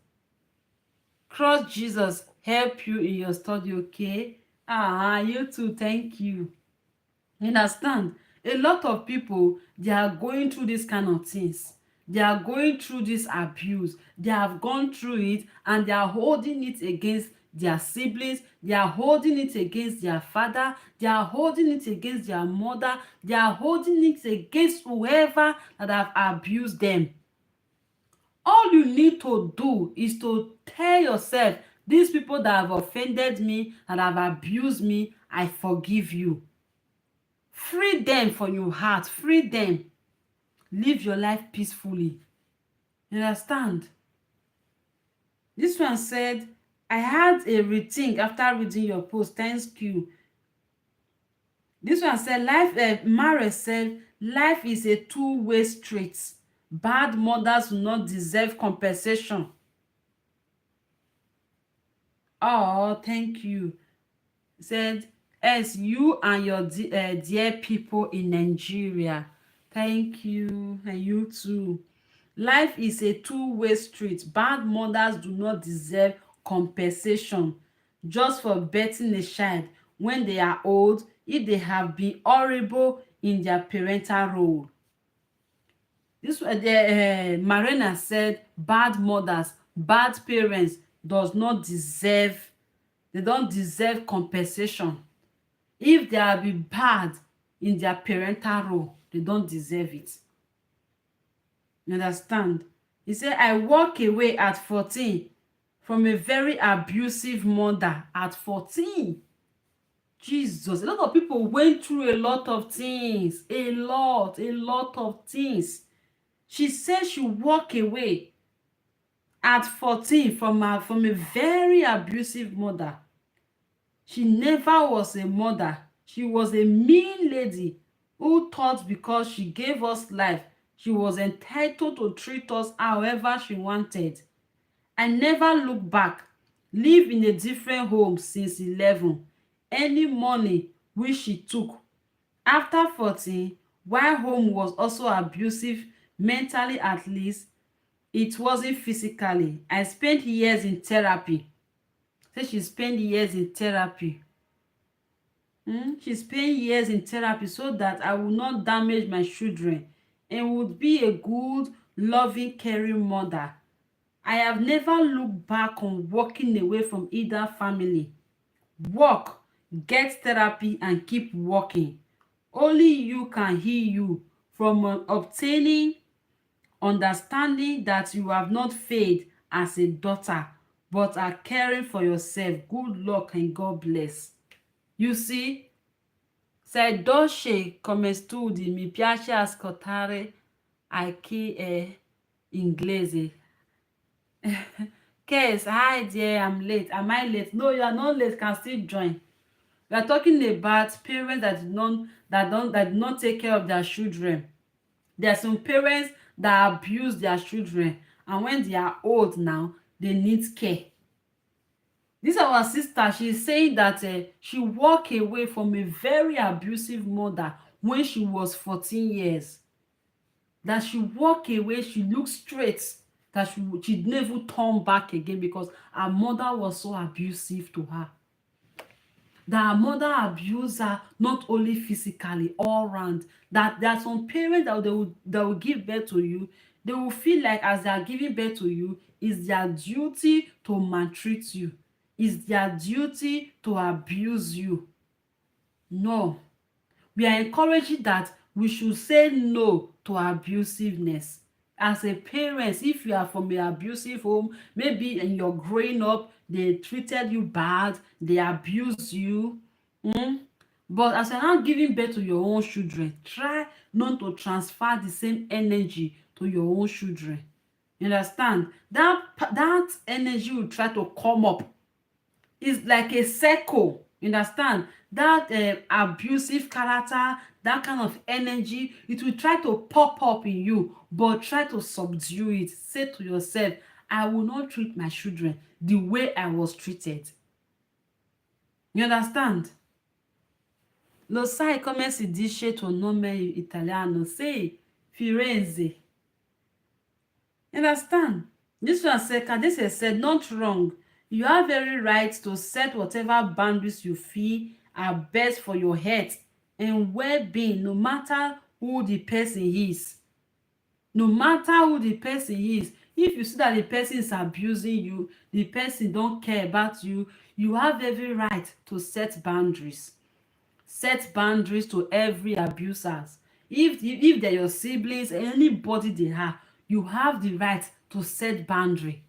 Cross Jesus help you in your study, okay? You too, thank you. You understand? A lot of people, they are going through this kind of things. They are going through this abuse. They have gone through it and they are holding it against their siblings. They are holding it against their father. They are holding it against their mother. They are holding it against whoever that have abused them. All you need to do is to tell yourself, these people that have offended me and have abused me, I forgive you. Free them from your heart. Free them. Live your life peacefully. You understand? This one said, I had a rethink after reading your post. Thank you. This one said, Mare said, life is a two-way street. Bad mothers do not deserve compensation. Oh, thank you. Said, as you and your dear people in Nigeria. Thank you, and you too. Life is a two-way street. Bad mothers do not deserve compensation just for birthing a child when they are old if they have been horrible in their parental role. This Marina said, bad mothers, bad parents they don't deserve compensation. If they have been bad in their parental role, they don't deserve it. You understand? He said, I walk away at 14 from a very abusive mother at 14. Jesus, a lot of people went through a lot of things. A lot of things. She said she walked away at 14 from a very abusive mother. She never was a mother. She was a mean lady who thought because she gave us life, she was entitled to treat us however she wanted. I never look back. Live in a different home since 11. Any money which she took. After 14, while home was also abusive, mentally at least, it wasn't physically. I spent years in therapy. So she spent years in therapy. She spent years in therapy so that I would not damage my children and would be a good, loving, caring mother. I have never looked back on walking away from either family. Work, get therapy, and keep working. Only you can heal you from obtaining understanding that you have not failed as a daughter but are caring for yourself. Good luck and God bless. You see, se dolce come studi, mi piace ascoltare a chi è inglese. Case, hi dear, I'm late. Am I late? No, you are not late. Can still join. We are talking about parents that did not take care of their children. There are some parents that abuse their children, and when they are old now, they need care. This our sister, she's saying that she walked away from a very abusive mother when she was 14 years. That she walked away, she looked straight, that she never turned back again because her mother was so abusive to her. That her mother abused her not only physically, all round. That there are some parents that will give birth to you, they will feel like as they are giving birth to you, it's their duty to maltreat you. It's their duty to abuse you. No. We are encouraging that we should say no to abusiveness. As a parent, if you are from an abusive home, maybe in your growing up, they treated you bad, they abused you. But as you're not giving birth to your own children, try not to transfer the same energy to your own children. You understand? That energy will try to come up. It's like a circle. You understand? That abusive character, that kind of energy, it will try to pop up in you, but try to subdue it. Say to yourself, I will not treat my children the way I was treated. You understand? Lo sai come si dice tuo nome in italiano? Sì, Firenze. Understand? This one said, Kadese said, not wrong. You have every right to set whatever boundaries you feel are best for your health and well-being, no matter who the person is. No matter who the person is. If you see that the person is abusing you, the person don't care about you, you have every right to set boundaries. Set boundaries to every abusers. If they're your siblings, anybody they are, you have the right to set boundary,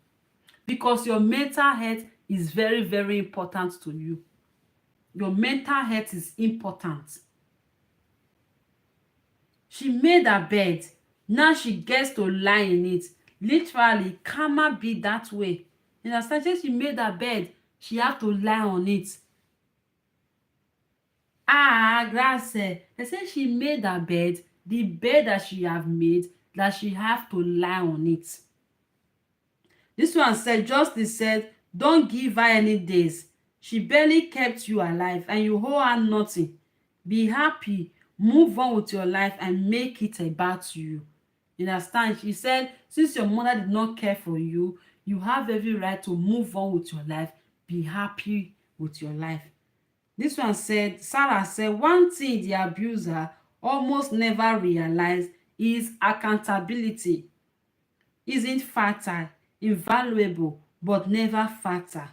because your mental health is very, very important to you. Your mental health is important. She made her bed. Now she gets to lie in it. Literally, karma be that way. You understand? Since she made her bed, she have to lie on it. Grazie. They say she made her bed, the bed that she have made, that she have to lie on it. This one said, Justice said, don't give her any days. She barely kept you alive and you owe her nothing. Be happy, move on with your life and make it about you. You understand? She said, since your mother did not care for you, you have every right to move on with your life. Be happy with your life. This one said, Sarah said, one thing the abuser almost never realized is accountability isn't fatal, invaluable, but never fatal.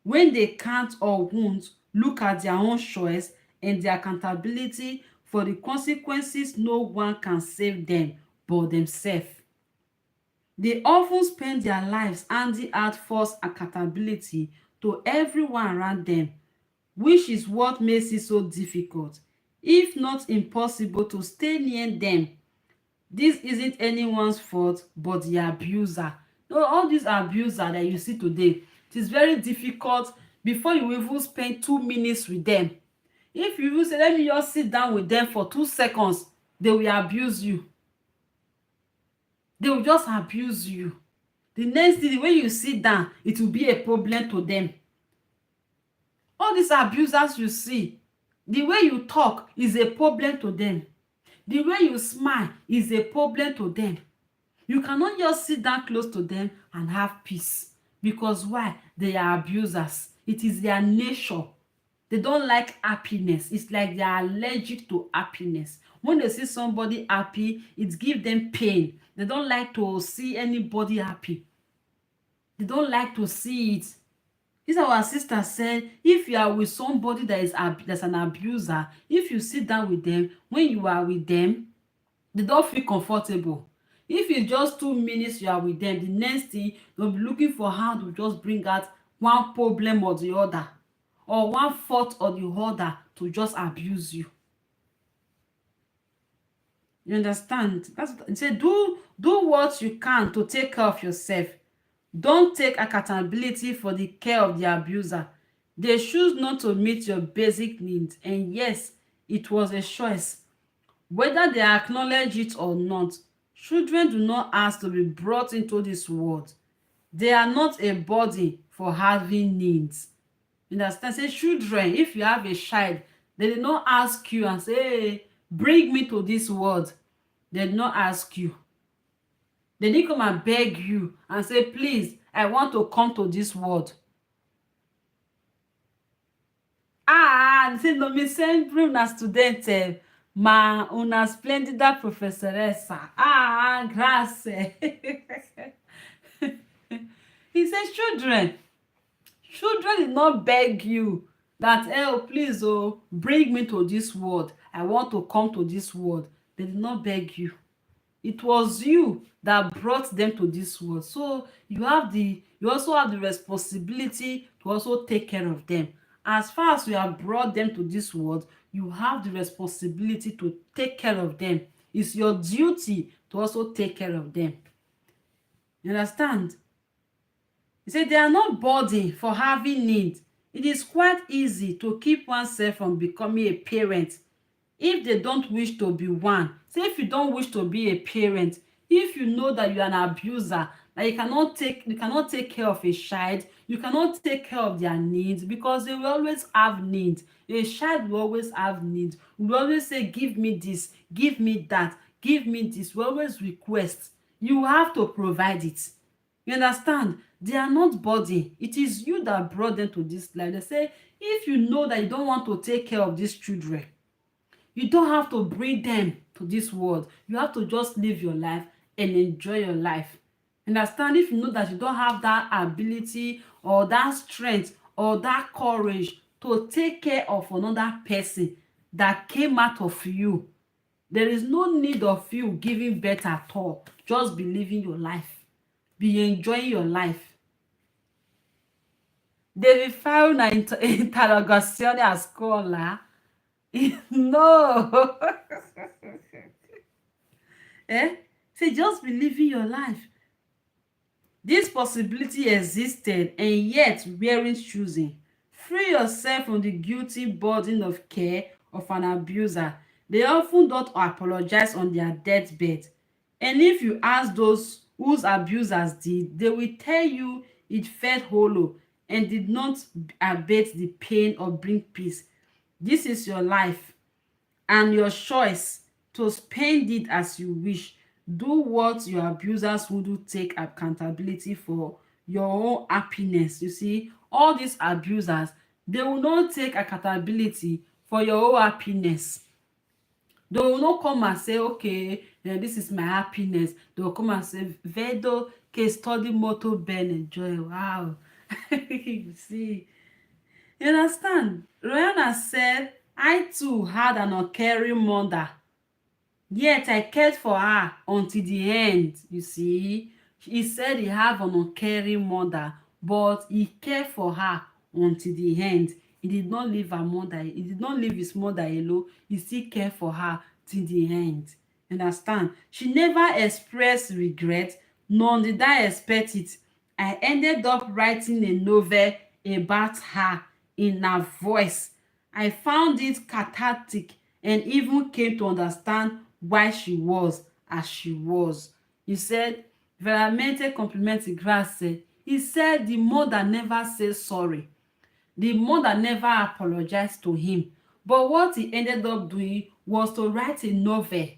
When they can't or won't look at their own choice and their accountability for the consequences, no one can save them but themselves. They often spend their lives handing out false accountability to everyone around them, which is what makes it so difficult, if not impossible, to stay near them. This isn't anyone's fault but the abuser. No, all these abuser that you see today, it is very difficult before you even spend 2 minutes with them. If you even say, let me just sit down with them for 2 seconds, they will abuse you. They will just abuse you. The next thing, when you sit down, it will be a problem to them. All these abusers you see, the way you talk is a problem to them. The way you smile is a problem to them. You cannot just sit down close to them and have peace. Because why? They are abusers. It is their nature. They don't like happiness. It's like they are allergic to happiness. When they see somebody happy, it gives them pain. They don't like to see anybody happy. They don't like to see it. This our sister said, if you are with somebody that's an abuser, if you sit down with them, when you are with them, they don't feel comfortable. If it's just 2 minutes you are with them, the next thing they'll be looking for how to just bring out one problem or the other, or one fault or the other, to just abuse you. You understand? That's what say. Do what you can to take care of yourself. Don't take accountability for the care of the abuser. They choose not to meet your basic needs, and yes, it was a choice. Whether they acknowledge it or not, children do not ask to be brought into this world. They are not a body for having needs. You understand? Say children, if you have a child, they did not ask you and say, hey, bring me to this world. They did not ask you. They didn't come and beg you and say, please, I want to come to this world. Say, non mi sembri una studente, ma una splendida professoressa. Grazie. He says, children did not beg you that, oh, please, oh, bring me to this world. I want to come to this world. They did not beg you. It was you that brought them to this world. So you also have the responsibility to also take care of them. As far as you have brought them to this world, you have the responsibility to take care of them. It's your duty to also take care of them. You understand? He said they are not burden for having needs. It is quite easy to keep oneself from becoming a parent if they don't wish to be one. Say if you don't wish to be a parent, if you know that you are an abuser, that you cannot take care of a child, You cannot take care of their needs because they will always have needs. A child will always have needs. We will always say, give me this, give me that, give me this. We always request. You have to provide it. You understand? They are not body. It is you that brought them to this life. They say, if you know that you don't want to take care of these children, you don't have to bring them to this world. You have to just live your life and enjoy your life. Understand? If you know that you don't have that ability or that strength or that courage to take care of another person that came out of you, there is no need of you giving birth at all. Just be living your life. Be enjoying your life. Devi fare una interrogazione a scuola? No. Eh? Say, just be living your life. This possibility existed, and yet weren't choosing. Free yourself from the guilty burden of care of an abuser. They often don't apologize on their deathbed. And if you ask those whose abusers did, they will tell you it felt hollow and did not abate the pain or bring peace. This is your life and your choice to spend it as you wish. Do what your abusers wouldn't take accountability for your own happiness. You see, all these abusers, they will not take accountability for your own happiness. They will not come and say, okay, this is my happiness. They will come and say, Vedo che study molto bene, enjoy. Wow. You see, you understand? Rihanna said, I too had an uncaring mother, yet I cared for her until the end. You see, he said he have an uncaring mother, but he cared for her until the end. He did not leave her mother. He did not leave his mother alone. He still cared for her till the end. Understand? She never expressed regret, nor did I expect it. I ended up writing a novel about her in her voice. I found it cathartic and even came to understand why she was as she was. He said, veramente complimenti grazie. He said the mother never said sorry. The mother never apologized to him. But what he ended up doing was to write a novel.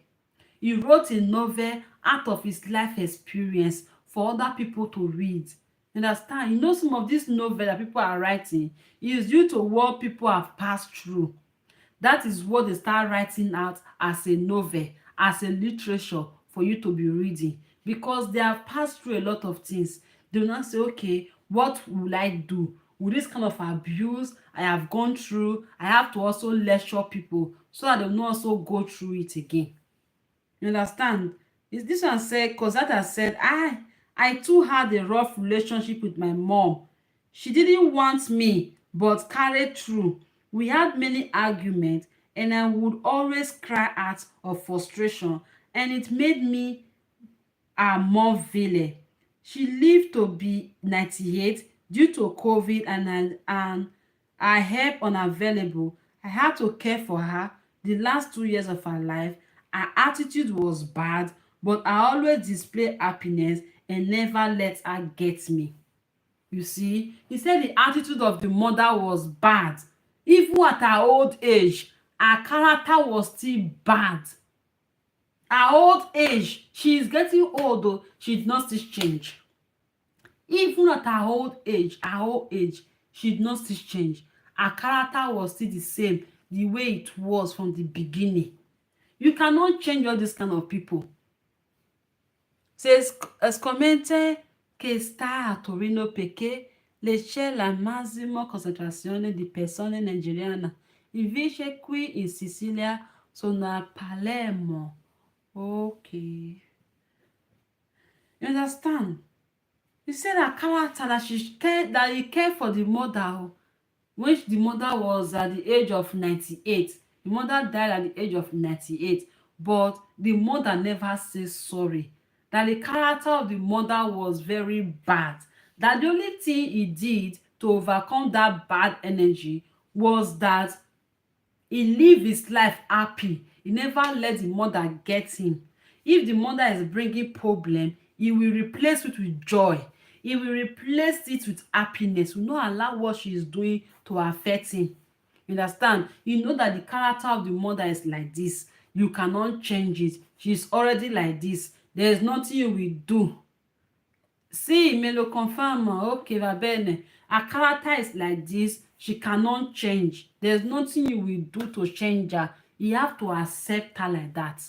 He wrote a novel out of his life experience for other people to read. Understand? You know, some of these novels that people are writing is due to what people have passed through. That is what they start writing out as a novel, as a literature for you to be reading, because they have passed through a lot of things. They will not say, okay, what will I do with this kind of abuse I have gone through? I have to also lecture people so that they will not also go through it again. You understand? Is this one said, Cosata said, I too had a rough relationship with my mom. She didn't want me, but carried through. We had many arguments, and I would always cry out of frustration, and it made me a more villain. She lived to be 98 due to COVID, and her help unavailable. I had to care for her the last 2 years of her life. Her attitude was bad, but I always display happiness and never let her get me. You see, he said the attitude of the mother was bad. Even at her old age, her character was still bad. Her old age, she is getting old though, she did not still change. Even at her old age, she did not still change. Her character was still the same, the way it was from the beginning. You cannot change all these kind of people. Says, escomente che sta a Torino perché c'è la massima concentrazione di persone nigeriane. Invece qui in Sicilia sono a Palermo. Okay. You understand? You said her character that he cared for the mother when the mother was at the age of 98. The mother died at the age of 98, but the mother never says sorry. That the character of the mother was very bad. That the only thing he did to overcome that bad energy was that he lived his life happy. He never let the mother get him. If the mother is bringing problem, he will replace it with joy. He will replace it with happiness. Will not allow what she is doing to affect him. You understand? You know that the character of the mother is like this. You cannot change it. She's already like this. There is nothing you will do. Sì, me lo confermo. Okay, va bene. Her character is like this. She cannot change. There's nothing you will do to change her. You have to accept her like that.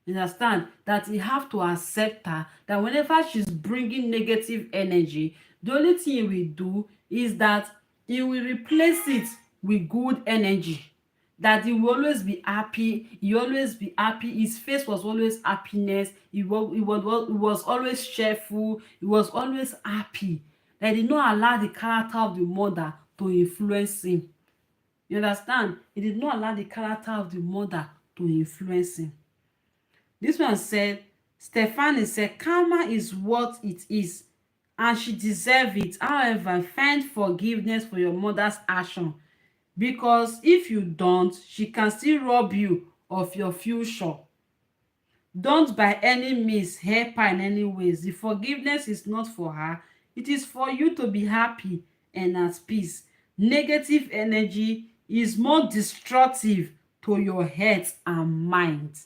You understand? That you have to accept her. That whenever she's bringing negative energy, the only thing you will do is that you will replace it with good energy. That he will always be happy. He always be happy. His face was always happiness. He was always cheerful. He was always happy. That he did not allow the character of the mother to influence him. You understand? He did not allow the character of the mother to influence him. This one said, Stephanie said, karma is what it is, and she deserves it. However, find forgiveness for your mother's action, because if you don't, she can still rob you of your future. Don't by any means help her in any ways. The forgiveness is not for her. It is for you to be happy and at peace. Negative energy is more destructive to your health and mind.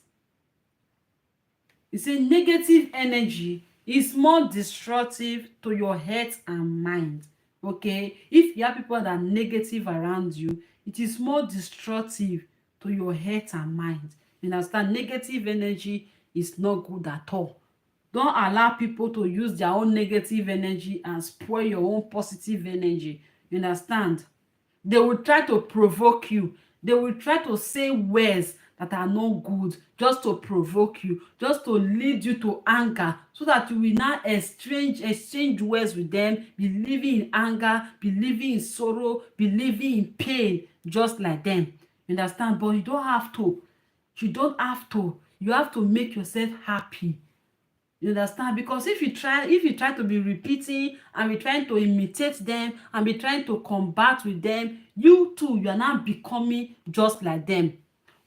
You see, negative energy is more destructive to your health and mind. Okay, if you have people that are negative around you, it is more destructive to your health and mind. You understand? Negative energy is not good at all. Don't allow people to use their own negative energy and spoil your own positive energy. You understand? They will try to provoke you. They will try to say words that are not good just to provoke you, just to lead you to anger, so that you will now exchange words with them, be living in anger, be living in sorrow, be living in pain, just like them. You understand? But you don't have to. You don't have to. You have to make yourself happy. You understand? Because if you try to be repeating and be trying to imitate them and be trying to combat with them, you too, you are now becoming just like them.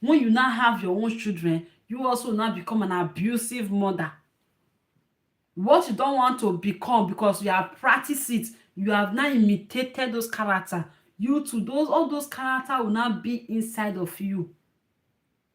When you now have your own children, you also now become an abusive mother. What you don't want to become, because you have practiced it, you have now imitated those characters. You too, all those characters will now be inside of you.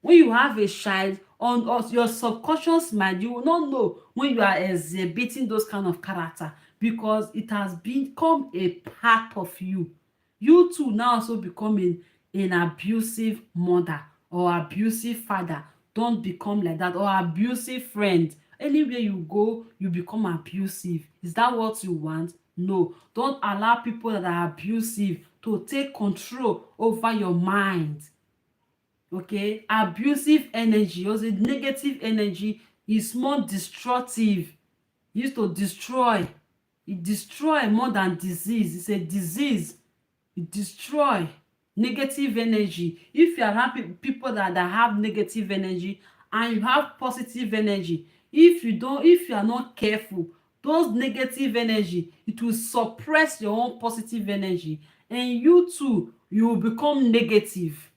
When you have a child, on your subconscious mind, you will not know when you are exhibiting those kind of character, because it has become a part of you. You too now also becoming an abusive mother or abusive father. Don't become like that. Or abusive friend. Anywhere you go, you become abusive. Is that what you want? No. Don't allow people that are abusive to take control over your mind. Okay, abusive energy, or the negative energy, is more destructive. It used to destroy. It destroy more than disease. It's a disease. It destroy. Negative energy, if you are happy people that have negative energy and you have positive energy, if you are not careful, those negative energy, it will suppress your own positive energy, and you too, you will become negative.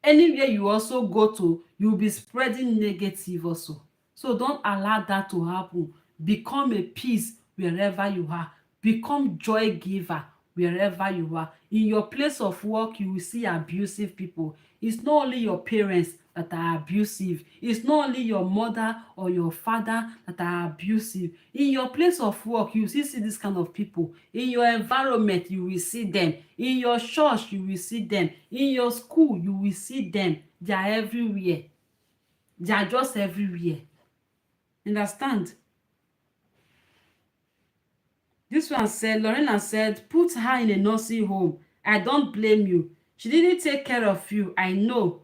Anywhere you also go to, you will be spreading negative also. So don't allow that to happen. Become a peace wherever you are. Become joy giver wherever you are. In your place of work, you will see abusive people. It's not only your parents that are abusive. It's not only your mother or your father that are abusive. In your place of work, you will see this kind of people. In your environment, you will see them. In your church, you will see them. In your school, you will see them. They are everywhere. They are just everywhere. Understand? This one said, Lorena said, put her in a nursing home. I don't blame you. She didn't take care of you. I know.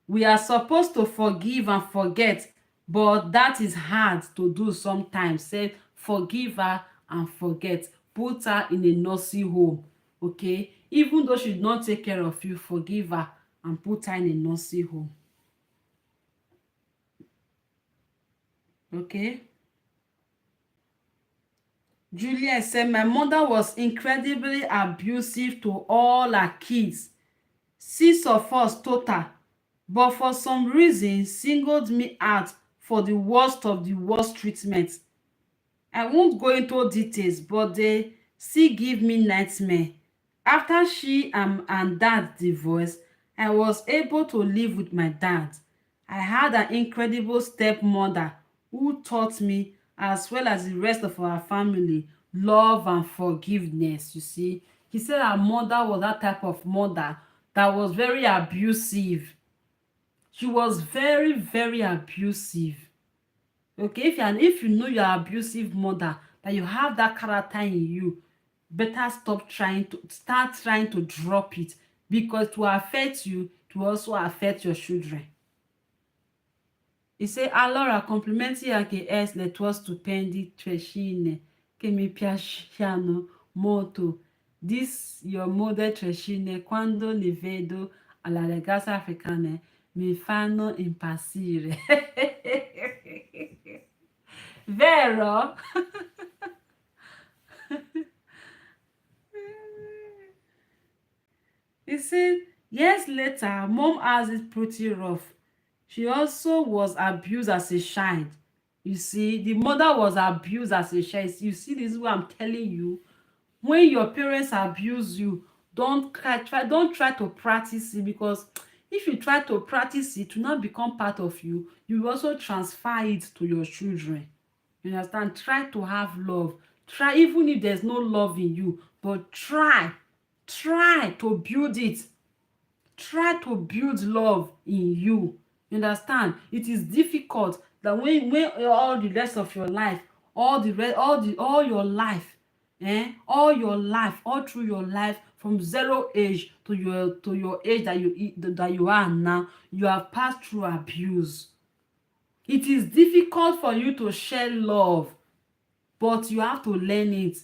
We are supposed to forgive and forget, but that is hard to do sometimes. Said, forgive her and forget. Put her in a nursing home. Okay? Even though she did not take care of you, forgive her and put her in a nursing home. Okay? Juliet said, my mother was incredibly abusive to all her kids. 6 of us total, but for some reason singled me out for the worst of the worst treatment. I won't go into details, but they still give me nightmare. After she and dad divorced, I was able to live with my dad. I had an incredible stepmother who taught me, as well as the rest of our family, love and forgiveness. You see, he said our mother was that type of mother that was very abusive. She was very, very abusive. Okay, if you know your abusive mother, that you have that character in you, better start trying to drop it, because to affect you to also affect your children. E say allora complimenti anche le tue stupendi trecine che mi piacciono molto. Dis your mode trecine quando li vedo alla ragazza africana mi fanno impazzire. Vero? He said, years later, mom has it pretty rough. She also was abused as a child. You see, the mother was abused as a child. You see, this is what I'm telling you. When your parents abuse you, don't try to practice it, because if you try to practice it, it will not become part of you. You will also transfer it to your children. You understand? Try to have love. Try, even if there's no love in you, but try to build it. Try to build love in you. You understand? It is difficult that when all the rest of your life, all your life, all your life, all through your life, from zero age to your age that you are now, you have passed through abuse. It is difficult for you to share love, but you have to learn it.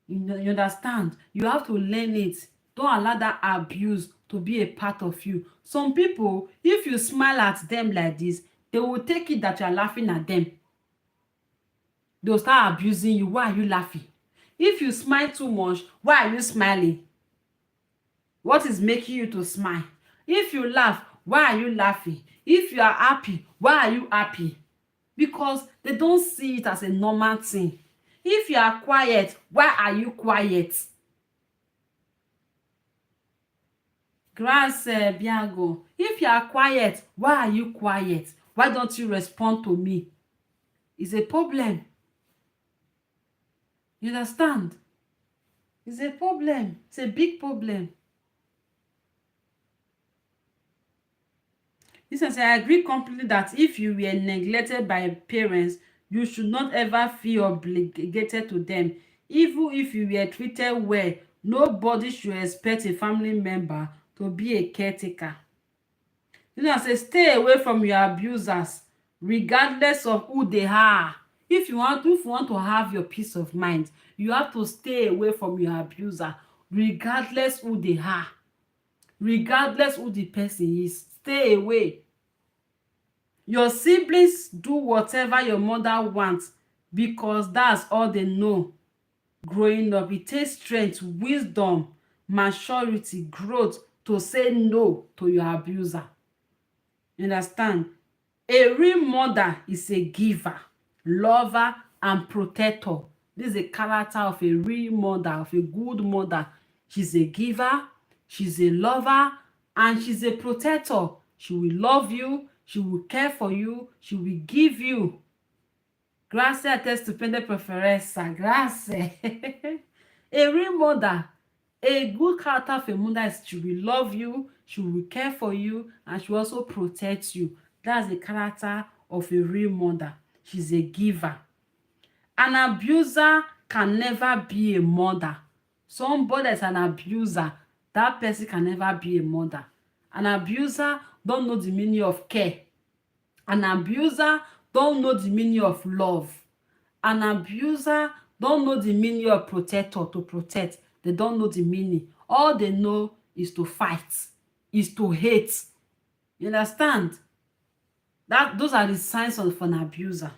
You understand? You have to learn it. Don't allow that abuse to be a part of you. Some people, if you smile at them like this, they will take it that you are laughing at them. They will start abusing you. Why are you laughing? If you smile too much, why are you smiling? What is making you to smile? If you laugh, why are you laughing? If you are happy, why are you happy? Because they don't see it as a normal thing. If you are quiet, why are you quiet? Grace Biago, if you are quiet, why are you quiet? Why don't you respond to me? It's a problem. You understand? It's a problem. It's a big problem. Listen, I agree completely that if you were neglected by parents, you should not ever feel obligated to them. Even if you were treated well, nobody should expect a family member to be a caretaker. Say stay away from your abusers, regardless of who they are. If you want to have your peace of mind, you have to stay away from your abuser, regardless who they are, regardless who the person is. Stay away. Your siblings do whatever your mother wants because that's all they know. Growing up, it takes strength, wisdom, maturity, growth to say no to your abuser. You understand? A real mother is a giver, lover, and protector. This is a character of a real mother, of a good mother. She's a giver, she's a lover, and she's a protector. She will love you, she will care for you, she will give you. Grazie a te stupenda preferenza. Grazie. A real mother, a good character of a mother is she will love you, she will care for you, and she will also protect you. That's the character of a real mother. She's a giver. An abuser can never be a mother. Somebody that's an abuser, that person can never be a mother. An abuser don't know the meaning of care. An abuser don't know the meaning of love. An abuser don't know the meaning of protector, to protect. They don't know the meaning. All they know is to fight, is to hate. You understand? Those are the signs of an abuser.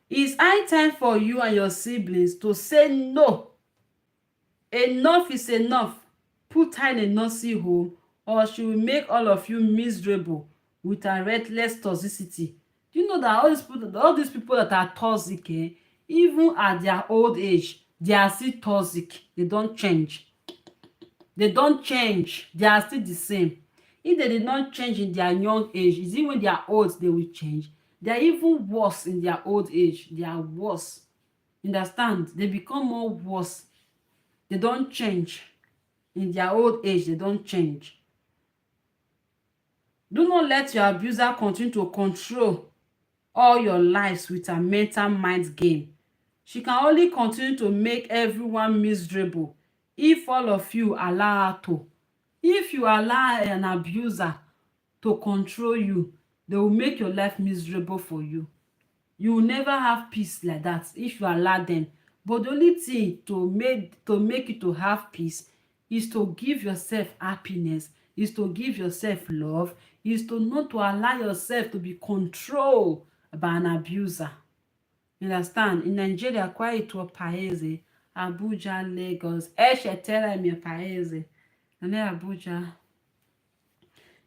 It's high time for you and your siblings to say no. Enough is enough. Put her in a nursing home, or she will make all of you miserable with her reckless toxicity. Do you know that all these people that are toxic, even at their old age, they are still toxic. They don't change. They don't change. They are still the same. If they did not change in their young age, is it when they are old they will change? They are even worse in their old age. They are worse. Understand? They become more worse. They don't change. In their old age, they don't change. Do not let your abuser continue to control all your lives with her mental mind game. She can only continue to make everyone miserable if all of you allow her to. If you allow an abuser to control you, they will make your life miserable for you. You will never have peace like that if you allow them. But the only thing to make you to have peace is to give yourself happiness, is to give yourself love, is to not to allow yourself to be controlled by an abuser. You understand? In Nigeria kwaitwa paeze, Abuja, Lagos, eshetera mi paeze. And then Abuja.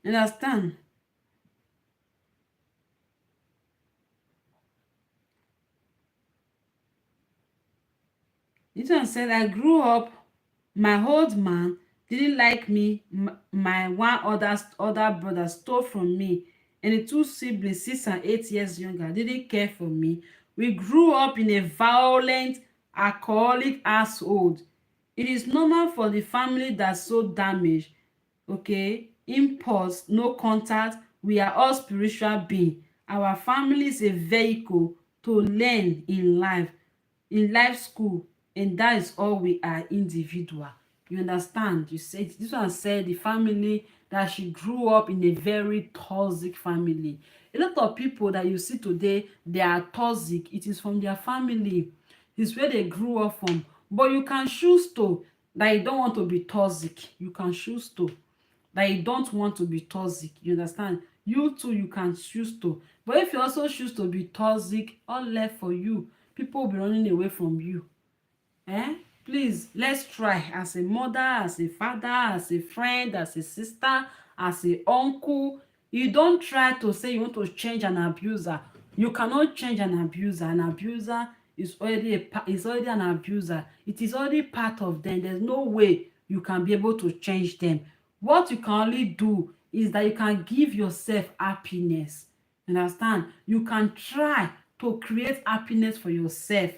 You understand? This one said, I grew up, my old man didn't like me, my one other brother stole from me, and the two siblings, 6 and 8 years younger, didn't care for me. We grew up in a violent, alcoholic household. It is normal for the family that's so damaged. Okay, impulse, no contact. We are all spiritual beings. Our family is a vehicle to learn in life school, and that is all we are, individual. You understand? You said this one said the family that she grew up in a very toxic family. A lot of people that you see today, they are toxic. It is from their family. It's where they grew up from. But you can choose to that you don't want to be toxic. You can choose to that you don't want to be toxic. You understand? You too, you can choose to. But if you also choose to be toxic, all left for you, people will be running away from you. Eh? Please, let's try as a mother, as a father, as a friend, as a sister, as a uncle. You don't try to say you want to change an abuser. You cannot change an abuser. An abuser is already an abuser. It is already part of them. There's no way you can be able to change them. What you can only do is that you can give yourself happiness. Understand? You can try to create happiness for yourself.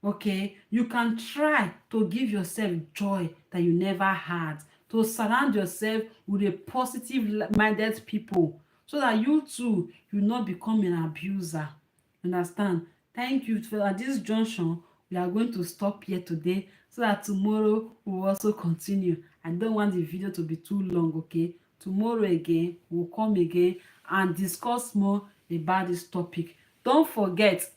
Okay, you can try to give yourself joy that you never had, to surround yourself with a positive minded people so that you too will not become an abuser. Understand? Thank you. For at this junction, we are going to stop here today so that tomorrow we will also continue. I don't want the video to be too long. Okay, tomorrow again we'll come again and discuss more about this topic. Don't forget,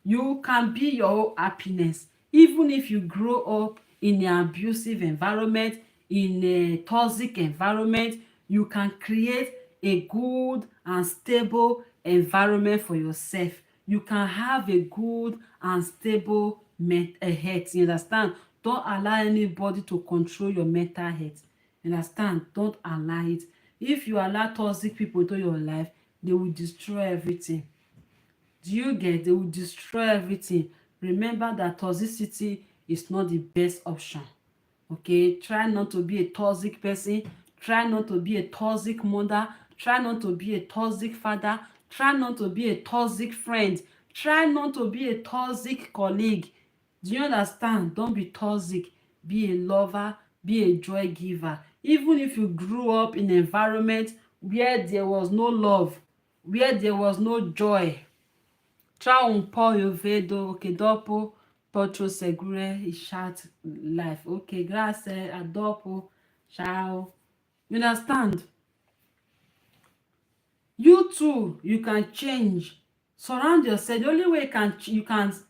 you can be your own happiness. Even if you grow up in an abusive environment, in a toxic environment, you can create a good and stable environment for yourself. You can have a good and stable health. You understand? Don't allow anybody to control your mental health. You understand? Don't allow it. If you allow toxic people into your life, they will destroy everything. Do you get? They will destroy everything. Remember that toxicity is not the best option. Okay, try not to be a toxic person. Try not to be a toxic mother. Try not to be a toxic father. Try not to be a toxic friend. Try not to be a toxic colleague. Do you understand? Don't be toxic. Be a lover. Be a joy giver. Even if you grew up in an environment where there was no love, where there was no joy, tra un po' io vedo che dopo potrò seguire il chat live. Ok, grazie, a dopo. Ciao. You understand? You too, you can change. Surround yourself. The only way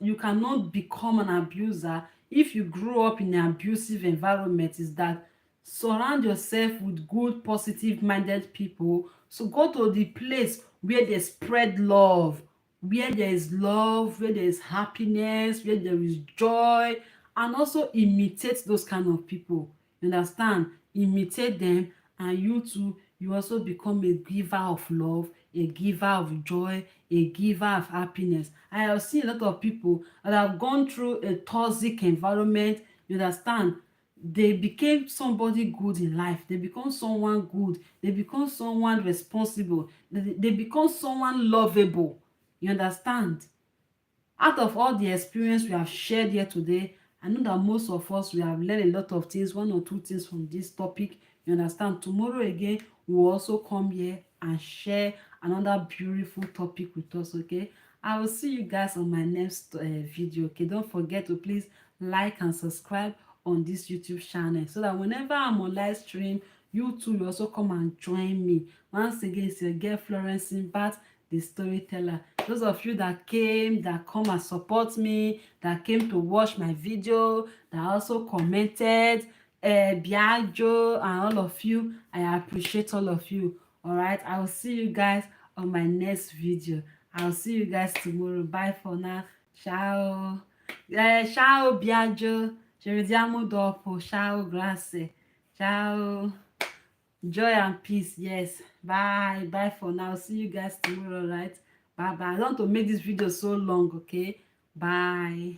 you cannot become an abuser if you grow up in an abusive environment is that surround yourself with good, positive minded people. So go to the place where they spread love, where there is love, where there is happiness, where there is joy, and also imitate those kind of people. You understand? Imitate them, and you too, you also become a giver of love, a giver of joy, a giver of happiness. I have seen a lot of people that have gone through a toxic environment, you understand, they became somebody good in life, they become someone good, they become someone responsible, they become someone lovable, you understand. Out of all the experience we have shared here today, I know that most of us, we have learned a lot of things, one or two things from this topic, you understand. Tomorrow again, we will also come here and share another beautiful topic with us, okay. I will see you guys on my next video, okay. Don't forget to please like and subscribe on this YouTube channel, so that whenever I'm on live stream, you too will also come and join me. Once again, it's your girl Florence Simbat, the storyteller. Those of you that came, that come and support me, that came to watch my video, that also commented, Biajo, and all of you, I appreciate all of you. All right, I will see you guys on my next video. I'll see you guys tomorrow. Bye for now. Ciao. Ciao, Biajo. Ci vediamo dopo. Ciao, grazie. Ciao. Joy and peace. Yes. Bye. Bye for now. See you guys tomorrow, right? Bye bye. I don't want to make this video so long, okay? Bye.